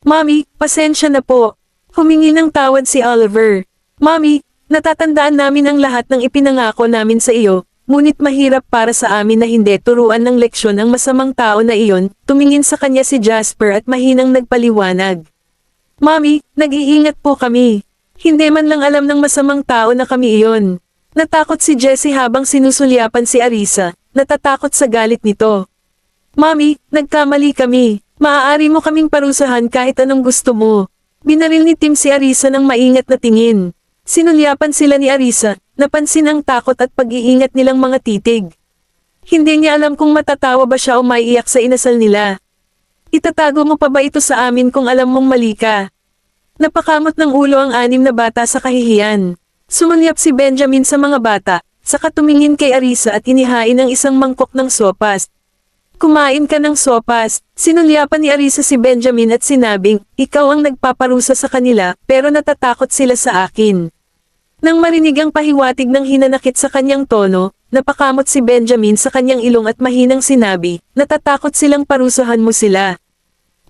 Mami, pasensya na po. Humingi ng tawad si Oliver. Mami, natatandaan namin ang lahat ng ipinangako namin sa iyo, ngunit mahirap para sa amin na hindi turuan ng leksyon ang masamang tao na iyon, tumingin sa kanya si Jasper at mahinang nagpaliwanag. Mami, nag-iingat po kami. Hindi man lang alam ng masamang tao na kami iyon. Natakot si Jesse habang sinusulyapan si Arisa, natatakot sa galit nito. Mami, nagkamali kami. Maaari mo kaming parusahan kahit anong gusto mo. Binaril ni Tim si Arisa ng maingat na tingin. Sinulyapan sila ni Arisa, napansin ang takot at pag-iingat nilang mga titig. Hindi niya alam kung matatawa ba siya o maiiyak sa inasal nila. Itatago mo pa ba ito sa amin kung alam mong mali ka? Napakamot ng ulo ang 6 na bata sa kahihiyan. Sumulyap si Benjamin sa mga bata, saka tumingin kay Arisa at inihain ang isang mangkok ng sopas. Kumain ka ng sopas. Sinulyapan ni Arisa si Benjamin at sinabing, ikaw ang nagpaparusa sa kanila, pero natatakot sila sa akin. Nang marinig ang pahiwatig ng hinanakit sa kanyang tono, napakamot si Benjamin sa kanyang ilong at mahinang sinabi, natatakot silang parusahan mo sila.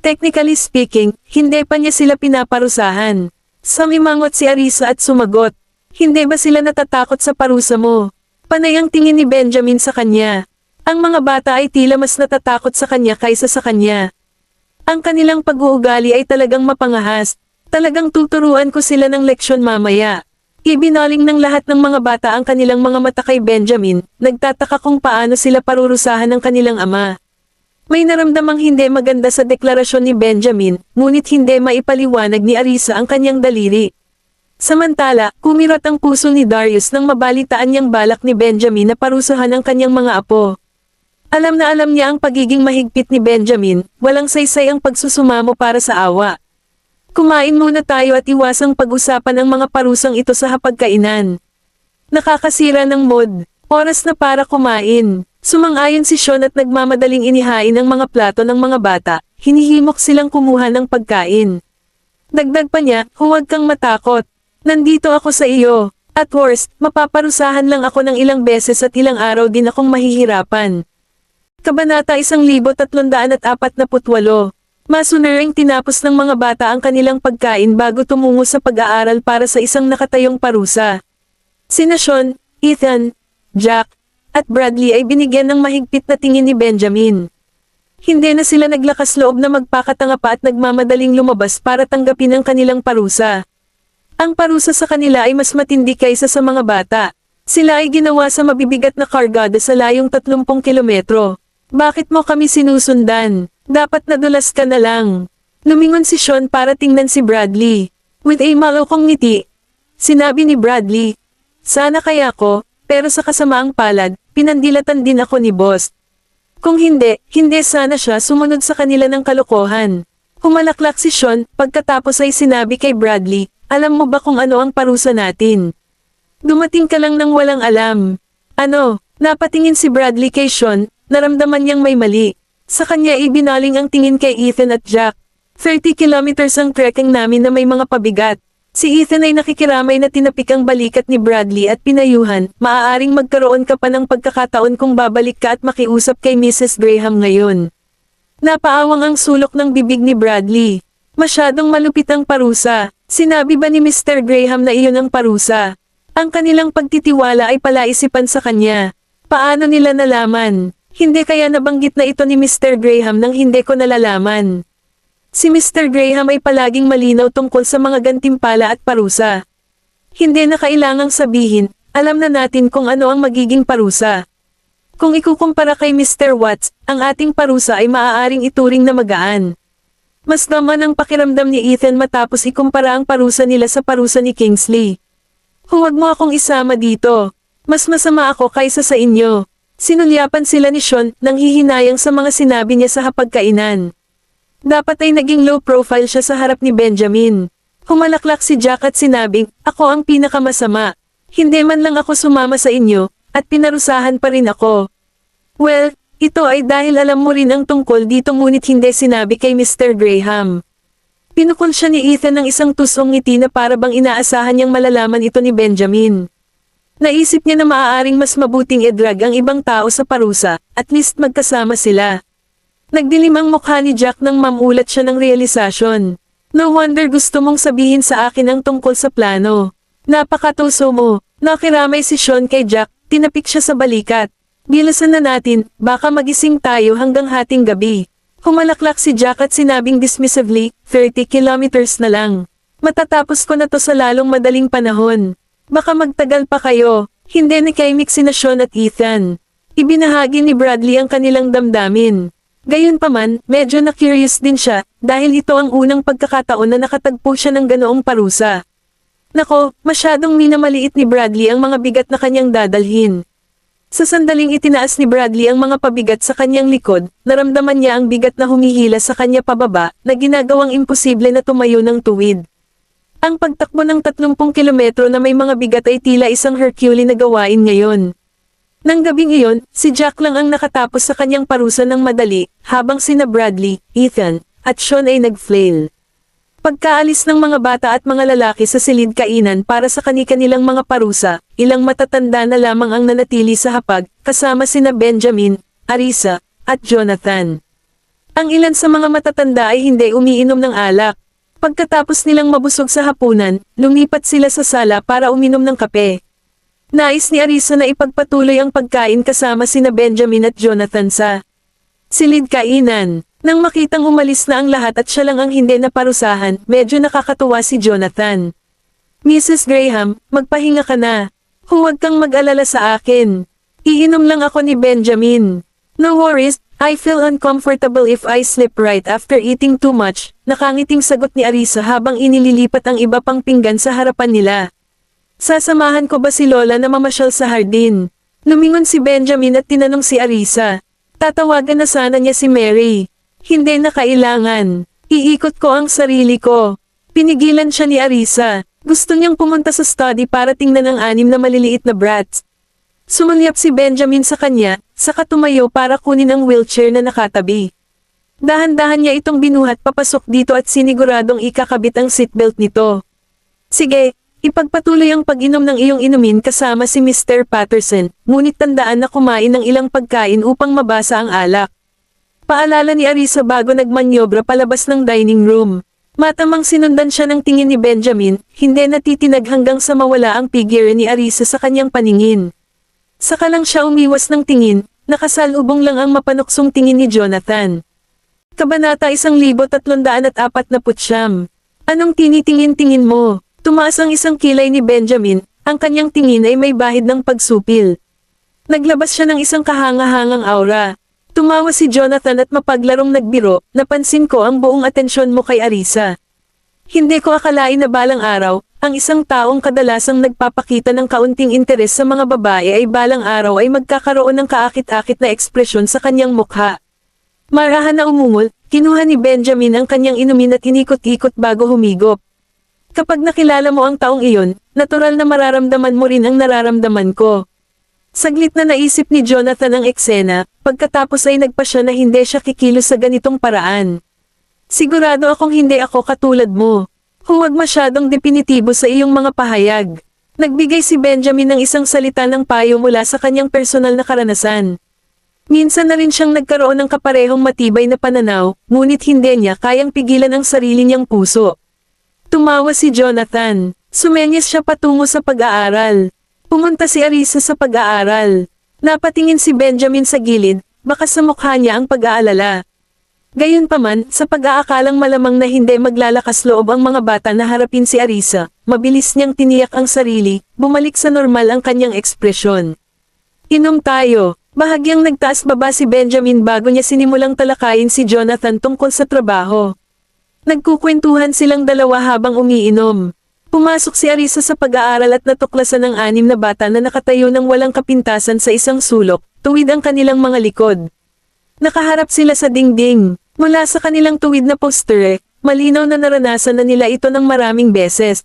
Technically speaking, hindi pa niya sila pinaparusahan. Sumimangot si Arisa at sumagot, hindi ba sila natatakot sa parusa mo? Panay ang tingin ni Benjamin sa kanya. Ang mga bata ay tila mas natatakot sa kanya kaysa sa kanya. Ang kanilang pag-uugali ay talagang mapangahas. Talagang tuturuan ko sila ng leksyon mamaya. Ibinaling ng lahat ng mga bata ang kanilang mga mata kay Benjamin, nagtataka kung paano sila parurusahan ng kanilang ama. May naramdamang hindi maganda sa deklarasyon ni Benjamin, ngunit hindi maipaliwanag ni Arisa ang kanyang daliri. Samantala, kumirot ang puso ni Darius nang mabalitaan niyang balak ni Benjamin na parusahan ang kanyang mga apo. Alam na alam niya ang pagiging mahigpit ni Benjamin, walang saysay ang pagsusumamo para sa awa. Kumain muna tayo at iwasang pag-usapan ang mga parusang ito sa hapagkainan. Nakakasira ng mood, oras na para kumain. Sumang-ayon si Sean at nagmamadaling inihain ang mga plato ng mga bata, hinihimok silang kumuha ng pagkain. Dagdag pa niya, huwag kang matakot. Nandito ako sa iyo. At worst, mapaparusahan lang ako ng ilang beses at ilang araw din akong mahihirapan. Kabanata 1348. Masunuring tinapos ng mga bata ang kanilang pagkain bago tumungo sa pag-aaral para sa isang nakatayong parusa. Sina Sean, Ethan, Jack, at Bradley ay binigyan ng mahigpit na tingin ni Benjamin. Hindi na sila naglakas loob na magpakatanga pa at nagmamadaling lumabas para tanggapin ang kanilang parusa. Ang parusa sa kanila ay mas matindi kaysa sa mga bata. Sila ay ginawa sa mabibigat na kargada sa layong 30 kilometro. Bakit mo kami sinusundan? Dapat nadulas ka na lang. Lumingon si Sean para tingnan si Bradley. With a malukong ngiti, sinabi ni Bradley, sana kaya ko, pero sa kasamaang palad, pinandilatan din ako ni boss. Kung hindi sana siya sumunod sa kanila ng kalokohan. Humalaklak si Sean, pagkatapos ay sinabi kay Bradley, alam mo ba kung ano ang parusa natin? Dumating ka lang nang walang alam. Ano? Napatingin si Bradley kay Sean, naramdaman niyang may mali. Sa kanya ibinaling ang tingin kay Ethan at Jack. 30 kilometers ang trekking namin na may mga pabigat. Si Ethan ay nakikiramay na tinapik ang balikat ni Bradley at pinayuhan, maaaring magkaroon ka pa ng pagkakataon kung babalik ka at makiusap kay Mrs. Graham ngayon. Napaawang ang sulok ng bibig ni Bradley. Masyadong malupit ang parusa. Sinabi ba ni Mr. Graham na iyon ang parusa? Ang kanilang pagtitiwala ay palaisipan sa kanya. Paano nila nalaman? Hindi kaya nabanggit na ito ni Mr. Graham nang hindi ko nalalaman. Si Mr. Graham ay palaging malinaw tungkol sa mga gantimpala at parusa. Hindi na kailangang sabihin, alam na natin kung ano ang magiging parusa. Kung ikukumpara kay Mr. Watts, ang ating parusa ay maaaring ituring na magaan. Mas gaman ang pakiramdam ni Ethan matapos ikumpara ang parusa nila sa parusa ni Kingsley. Huwag mo akong isama dito. Mas masama ako kaysa sa inyo. Sinulyapan sila ni Sean nang hihinayang sa mga sinabi niya sa hapagkainan. Dapat ay naging low profile siya sa harap ni Benjamin. Humalaklak si Jack at sinabing, ako ang pinakamasama. Hindi man lang ako sumama sa inyo, at pinarusahan pa rin ako. Well, ito ay dahil alam mo rin ang tungkol dito ngunit hindi sinabi kay Mr. Graham. Pinukol siya ni Ethan ng isang tusong ngiti na para bang inaasahan niyang malalaman ito ni Benjamin. Naisip niya na maaaring mas mabuting idrag ang ibang tao sa parusa, at least magkasama sila. Nagdilim ang mukha ni Jack nang mamulat siya ng realisasyon. No wonder gusto mong sabihin sa akin ang tungkol sa plano. Napakatuso mo. Nakiramay si Sean kay Jack, tinapik siya sa balikat. Bilasan na natin, baka magising tayo hanggang hating gabi. Humalaklak si Jack at sinabing dismissively, 30 kilometers na lang. Matatapos ko na to sa lalong madaling panahon. Baka magtagal pa kayo. Hindi nakaimik sina Sean at Ethan. Ibinahagi ni Bradley ang kanilang damdamin. Gayunpaman, medyo na-curious din siya, dahil ito ang unang pagkakataon na nakatagpo siya ng ganoong parusa. Nako, masyadong minamaliit ni Bradley ang mga bigat na kanyang dadalhin. Sa sandaling itinaas ni Bradley ang mga pabigat sa kanyang likod, naramdaman niya ang bigat na humihila sa kanya pababa, na ginagawang imposible na tumayo ng tuwid. Ang pagtakbo ng 30 kilometro na may mga bigat ay tila isang Herculean na gawain ngayon. Nang gabing iyon, si Jack lang ang nakatapos sa kanyang parusa ng madali, habang sina Bradley, Ethan, at Sean ay nag-flail. Pagkaalis ng mga bata at mga lalaki sa silid kainan para sa kani-kanilang mga parusa, ilang matatanda na lamang ang nanatili sa hapag, kasama sina Benjamin, Arisa, at Jonathan. Ang ilan sa mga matatanda ay hindi umiinom ng alak. Pagkatapos nilang mabusog sa hapunan, lumipat sila sa sala para uminom ng kape. Nais ni Arisa na ipagpatuloy ang pagkain kasama sina Benjamin at Jonathan sa silid kainan. Nang makitang umalis na ang lahat at siya lang ang hindi naparusahan, medyo nakakatuwa si Jonathan. Mrs. Graham, magpahinga ka na. Huwag kang mag-alala sa akin. Iinom lang ako ni Benjamin. No worries, I feel uncomfortable if I sleep right after eating too much, nakangiting sagot ni Arisa habang inililipat ang iba pang pinggan sa harapan nila. Sasamahan ko ba si Lola na mamasyal sa hardin? Lumingon si Benjamin at tinanong si Arisa. Tatawagan na sana niya si Mary. Hindi na kailangan. Iikot ko ang sarili ko. Pinigilan siya ni Arisa. Gusto niyang pumunta sa study para tingnan ang 6 na maliliit na brats. Sumulyap si Benjamin sa kanya, saka tumayo para kunin ang wheelchair na nakatabi. Dahan-dahan niya itong binuhat papasok dito at siniguradong ikakabit ang seatbelt nito. Sige, Ipagpatuloy ang pag-inom ng iyong inumin kasama si Mr. Patterson, ngunit tandaan na kumain ng ilang pagkain upang mabasa ang alak. Paalala ni Arisa bago nagmanyobra palabas ng dining room. Matamang sinundan siya ng tingin ni Benjamin, hindi natitinag hanggang sa mawala ang figure ni Arisa sa kanyang paningin. Saka lang siya umiwas ng tingin, nakasalubong lang ang mapanuksong tingin ni Jonathan. Kabanata 1349. Anong tinitingin-tingin mo? Tumaas ang isang kilay ni Benjamin, ang kanyang tingin ay may bahid ng pagsupil. Naglabas siya ng isang kahanga-hangang aura. Tumawa si Jonathan at mapaglarong nagbiro, napansin ko ang buong atensyon mo kay Arisa. Hindi ko akalain na balang araw, ang isang taong kadalasang nagpapakita ng kaunting interes sa mga babae ay balang araw ay magkakaroon ng kaakit-akit na ekspresyon sa kanyang mukha. Marahan na umungol, kinuha ni Benjamin ang kanyang inumin at inikot-ikot bago humigop. Kapag nakilala mo ang taong iyon, natural na mararamdaman mo rin ang nararamdaman ko. Saglit na naisip ni Jonathan ang eksena, pagkatapos ay nagpa siya na hindi siya kikilos sa ganitong paraan. Sigurado akong hindi ako katulad mo. Huwag masyadong definitibo sa iyong mga pahayag. Nagbigay si Benjamin ng isang salita ng payo mula sa kanyang personal na karanasan. Minsan na rin siyang nagkaroon ng kaparehong matibay na pananaw, ngunit hindi niya kayang pigilan ang sarili niyang puso. Tumawa si Jonathan. Sumenyes siya patungo sa pag-aaral. Pumunta si Arisa sa pag-aaral. Napatingin si Benjamin sa gilid, baka sa mukha niya ang pag-aalala. Gayunpaman, sa pag-aakalang malamang na hindi maglalakas loob ang mga bata na harapin si Arisa, mabilis niyang tiniyak ang sarili, bumalik sa normal ang kanyang ekspresyon. Inom tayo. Bahagyang nagtaas baba si Benjamin bago niya sinimulang talakayin si Jonathan tungkol sa trabaho. Nagkukwentuhan silang dalawa habang umiinom. Pumasok si Arisa sa pag-aaral at natuklasan ng 6 na bata na nakatayo ng walang kapintasan sa isang sulok, tuwid ang kanilang mga likod. Nakaharap sila sa dingding. Mula sa kanilang tuwid na postere, malinaw na naranasan na nila ito ng maraming beses.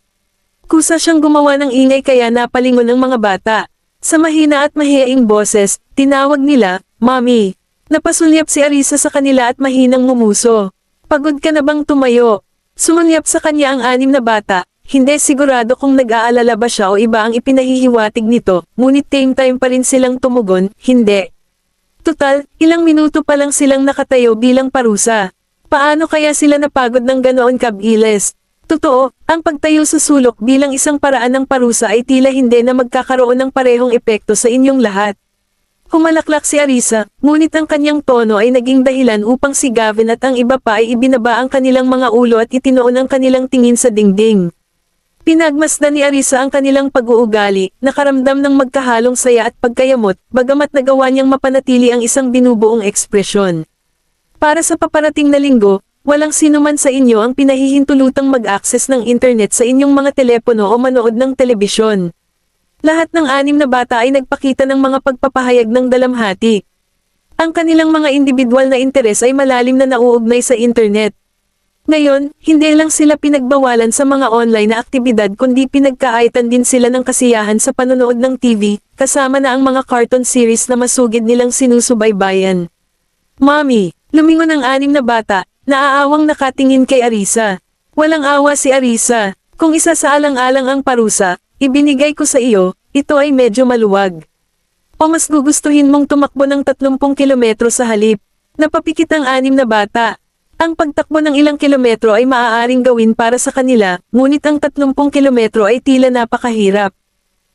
Kusa siyang gumawa ng ingay kaya napalingon ng mga bata. Sa mahina at mahiyaing boses, tinawag nila, "Mommy." Napasulyap si Arisa sa kanila at mahinang ngumuso. "Pagod ka na bang tumayo?" Sumulyap sa kanya ang 6 na bata. Hindi sigurado kung nag-aalala ba siya o iba ang ipinahihiwatig nito, ngunit same time pa rin silang tumugon, hindi. Tutal, ilang minuto pa lang silang nakatayo bilang parusa. Paano kaya sila napagod ng ganoon kabilis? Totoo, ang pagtayo sa sulok bilang isang paraan ng parusa ay tila hindi na magkakaroon ng parehong epekto sa inyong lahat. Humalaklak si Arisa, ngunit ang kanyang tono ay naging dahilan upang si Gavin at ang iba pa ay ibinaba ang kanilang mga ulo at itinoon ang kanilang tingin sa dingding. Pinagmasdan ni Arisa ang kanilang pag-uugali, nakaramdam ng magkahalong saya at pagkayamot, bagamat nagawa niyang mapanatili ang isang binubuong ekspresyon. Para sa paparating na linggo, walang sinuman sa inyo ang pinahihintulutang mag-access ng internet sa inyong mga telepono o manood ng telebisyon. Lahat ng 6 na bata ay nagpakita ng mga pagpapahayag ng dalamhati. Ang kanilang mga individual na interes ay malalim na nauugnay sa internet. Ngayon, hindi lang sila pinagbawalan sa mga online na aktibidad kundi pinagkaaitan din sila ng kasiyahan sa panonood ng TV, kasama na ang mga cartoon series na masugid nilang sinusubaybayan. "Mommy," lumingon ang 6 na bata, naaawang nakatingin kay Arisa. Walang awa si Arisa. "Kung isa sa alang-alang ang parusa, ibinigay ko sa iyo, ito ay medyo maluwag. O mas gugustuhin mong tumakbo ng 30 kilometro sa halip?" Napapikit ang 6 na bata. Ang pagtakbo ng ilang kilometro ay maaaring gawin para sa kanila, ngunit ang 30 kilometro ay tila napakahirap.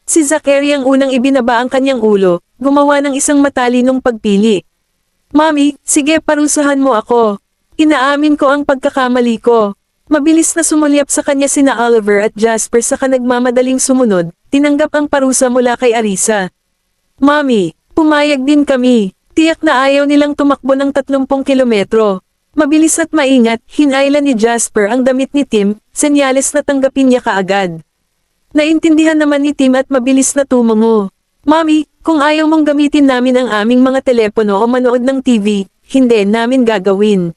Si Zachary ang unang ibinaba ang kanyang ulo, gumawa ng isang matalinong pagpili. "Mommy, sige parusahan mo ako. Inaamin ko ang pagkakamali ko." Mabilis na sumulyap sa kanya sina Oliver at Jasper saka nagmamadaling sumunod, tinanggap ang parusa mula kay Arisa. "Mommy, pumayag din kami." Tiyak na ayaw nilang tumakbo ng 30 kilometro. Mabilis at maingat, hinailan ni Jasper ang damit ni Tim, senyales na tanggapin niya kaagad. Naintindihan naman ni Tim at mabilis na tumango. "Mommy, kung ayaw mong gamitin namin ang aming mga telepono o manood ng TV, hindi namin gagawin."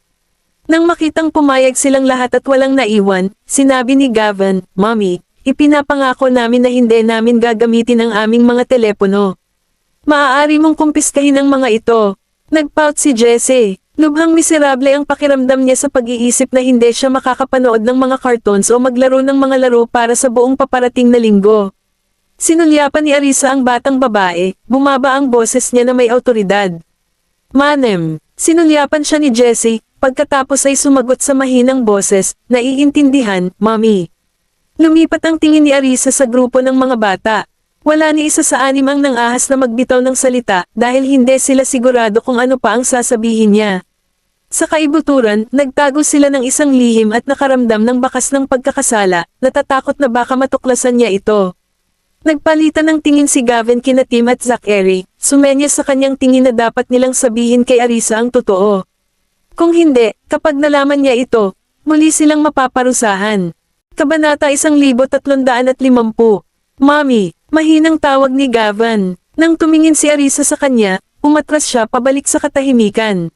Nang makitang pumayag silang lahat at walang naiwan, sinabi ni Gavin, "Mommy, ipinapangako namin na hindi namin gagamitin ang aming mga telepono. Maaari mong kumpiskahin ang mga ito." Nagpout si Jessie. Lubhang miserable ang pakiramdam niya sa pag-iisip na hindi siya makakapanood ng mga cartoons o maglaro ng mga laro para sa buong paparating na linggo. Sinulyapan ni Arisa ang batang babae, bumaba ang boses niya na may awtoridad. Manem, sinulyapan siya ni Jessie, pagkatapos ay sumagot sa mahinang boses, naiintindihan, Mommy. Lumipat ang tingin ni Arisa sa grupo ng mga bata. Wala ni isa sa anim ang nangahas na magbitaw ng salita dahil hindi sila sigurado kung ano pa ang sasabihin niya. Sa kaibuturan, nagtago sila ng isang lihim at nakaramdam ng bakas ng pagkakasala, natatakot na baka matuklasan niya ito. Nagpalitan ng tingin si Gavin kina Tim at Zachary, sumenyas sa kanyang tingin na dapat nilang sabihin kay Arisa ang totoo. Kung hindi, kapag nalaman niya ito, muli silang mapaparusahan. Kabanata 1350. Mommy, mahinang tawag ni Gavin. Nang tumingin si Arisa sa kanya, umatras siya pabalik sa katahimikan.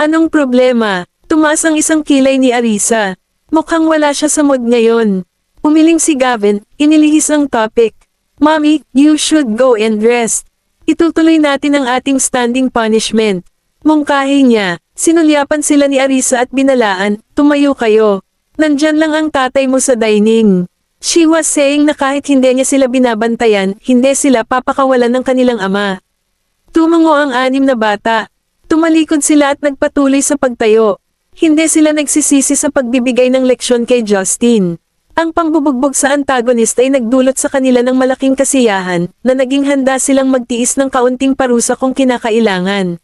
Anong problema? Tumaas ang isang kilay ni Arisa. Mukhang wala siya sa mood ngayon. Umiling si Gavin, inilihis ang topic. Mommy, you should go and rest. Itutuloy natin ang ating standing punishment. Mungkahi niya, sinulyapan sila ni Arisa at binalaan, tumayo kayo. Nandyan lang ang tatay mo sa dining. She was saying na kahit hindi niya sila binabantayan, hindi sila papakawalan ng kanilang ama. Tumango ang anim na bata. Tumalikod sila at nagpatuloy sa pagtayo. Hindi sila nagsisisi sa pagbibigay ng leksyon kay Justin. Ang pambubugbog sa antagonist ay nagdulot sa kanila ng malaking kasiyahan, na naging handa silang magtiis ng kaunting parusa kung kinakailangan.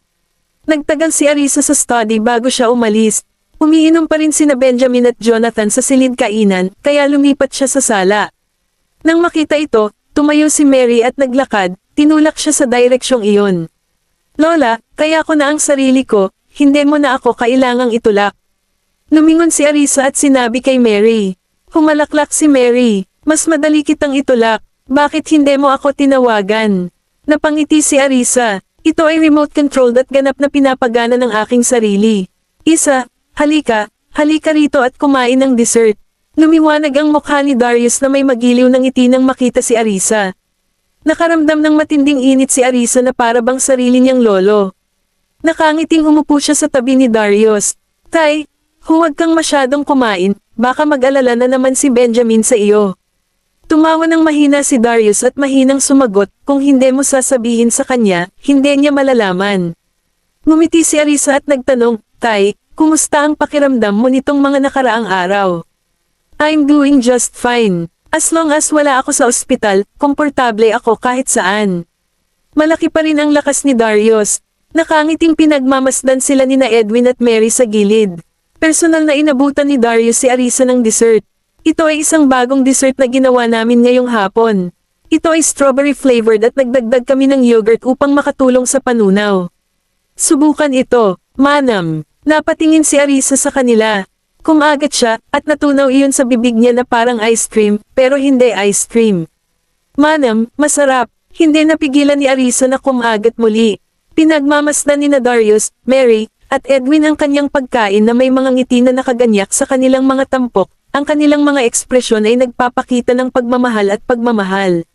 Nagtagal si Arisa sa study bago siya umalis. Umiinom pa rin sina Benjamin at Jonathan sa silid kainan, kaya lumipat siya sa sala. Nang makita ito, tumayo si Mary at naglakad, tinulak siya sa direksyong iyon. Lola, kaya ko na ang sarili ko, hindi mo na ako kailangang itulak. Lumingon si Arisa at sinabi kay Mary. Humalaklak si Mary, mas madali kitang itulak, bakit hindi mo ako tinawagan? Napangiti si Arisa, ito ay remote controlled at ganap na pinapagana ng aking sarili. Isa, halika rito at kumain ng dessert. Lumiwanag ang mukha ni Darius na may magiliw ng ngiti nang makita si Arisa. Nakaramdam ng matinding init si Arisa na para bang sarili niyang lolo. Nakangiting umupo siya sa tabi ni Darius. Tay, huwag kang masyadong kumain, baka mag-alala na naman si Benjamin sa iyo. Tumawa ng mahina si Darius at mahinang sumagot, kung hindi mo sasabihin sa kanya, hindi niya malalaman. Ngumiti si Arisa at nagtanong, Tay, kumusta ang pakiramdam mo nitong mga nakaraang araw? I'm doing just fine. As long as wala ako sa ospital, komportable ako kahit saan. Malaki pa rin ang lakas ni Darius. Nakangiting pinagmamasdan sila ni na Edwin at Mary sa gilid. Personal na inabutan ni Darius si Arisa ng dessert. Ito ay isang bagong dessert na ginawa namin ngayong hapon. Ito ay strawberry flavored at nagdagdag kami ng yogurt upang makatulong sa panunaw. Subukan ito, Manam. Napatingin si Arisa sa kanila. Kumagat siya, at natunaw iyon sa bibig niya na parang ice cream, pero hindi ice cream. Manam, masarap. Hindi napigilan ni Arisa na kumagat muli. Pinagmamasdan ni na Darius, Mary, at Edwin ang kanyang pagkain na may mga ngiti na nakaganyak sa kanilang mga tampok. Ang kanilang mga ekspresyon ay nagpapakita ng pagmamahal at pagmamahal.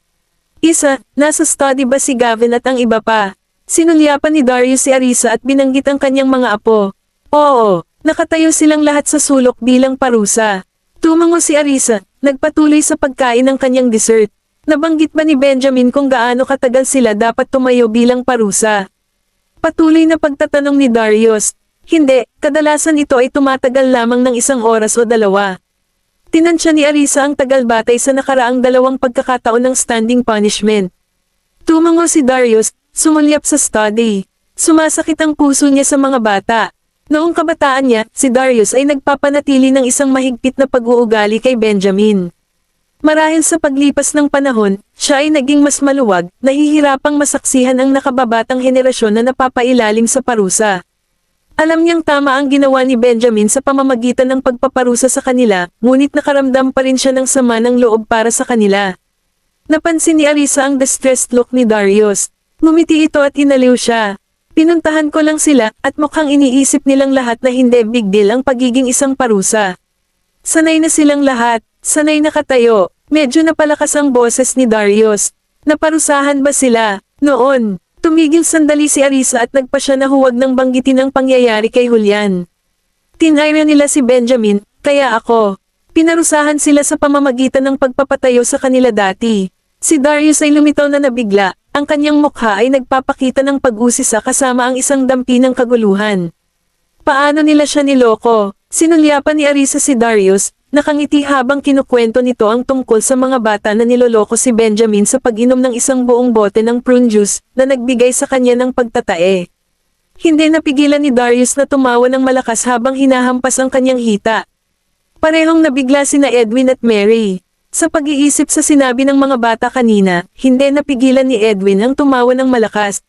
Isa, nasa study ba si Gavin at ang iba pa? Sinulyapan ni Darius si Arisa at binanggit ang kanyang mga apo. Oo. Nakatayo silang lahat sa sulok bilang parusa. Tumango si Arisa, nagpatuloy sa pagkain ng kanyang dessert. Nabanggit ba ni Benjamin kung gaano katagal sila dapat tumayo bilang parusa? Patuloy na pagtatanong ni Darius. Hindi, kadalasan ito ay tumatagal lamang ng 1 oras o 2. Tinansya ni Arisa ang tagal batay sa nakaraang 2 pagkakataon ng standing punishment. Tumango si Darius, sumulyap sa study. Sumasakit ang puso niya sa mga bata. Noong kabataan niya, si Darius ay nagpapanatili ng isang mahigpit na pag-uugali kay Benjamin. Marahil sa paglipas ng panahon, siya ay naging mas maluwag, nahihirapang masaksihan ang nakababatang henerasyon na napapailalim sa parusa. Alam niyang tama ang ginawa ni Benjamin sa pamamagitan ng pagpaparusa sa kanila, ngunit nakaramdam pa rin siya ng sama ng loob para sa kanila. Napansin ni Arisa ang distressed look ni Darius. Ngumiti ito at hinaliw siya. Pinuntahan ko lang sila, at mukhang iniisip nilang lahat na hindi big deal ang pagiging isang parusa. Sanay na silang lahat, sanay na katayo, medyo napalakas ang boses ni Darius. Naparusahan ba sila? Noon, Tumigil sandali si Arisa at nagpasya na huwag nang banggitin ang pangyayari kay Julian. Tinayra nila si Benjamin, kaya ako. Pinarusahan sila sa pamamagitan ng pagpapatayo sa kanila dati. Si Darius ay lumitaw na nabigla, ang kanyang mukha ay nagpapakita ng pag-usisa kasama ang isang dampi ng kaguluhan. Paano nila siya niloko? Sinulyapan ni Arisa si Darius, nakangiti habang kinukwento nito ang tungkol sa mga bata na niloloko si Benjamin sa pag-inom ng isang buong bote ng prune juice na nagbigay sa kanya ng pagtatae. Hindi napigilan ni Darius na tumawa ng malakas habang hinahampas ang kanyang hita. Parehong nabigla sina Edwin at Mary. Sa pag-iisip sa sinabi ng mga bata kanina, hindi napigilan ni Edwin ang tumawa ng malakas,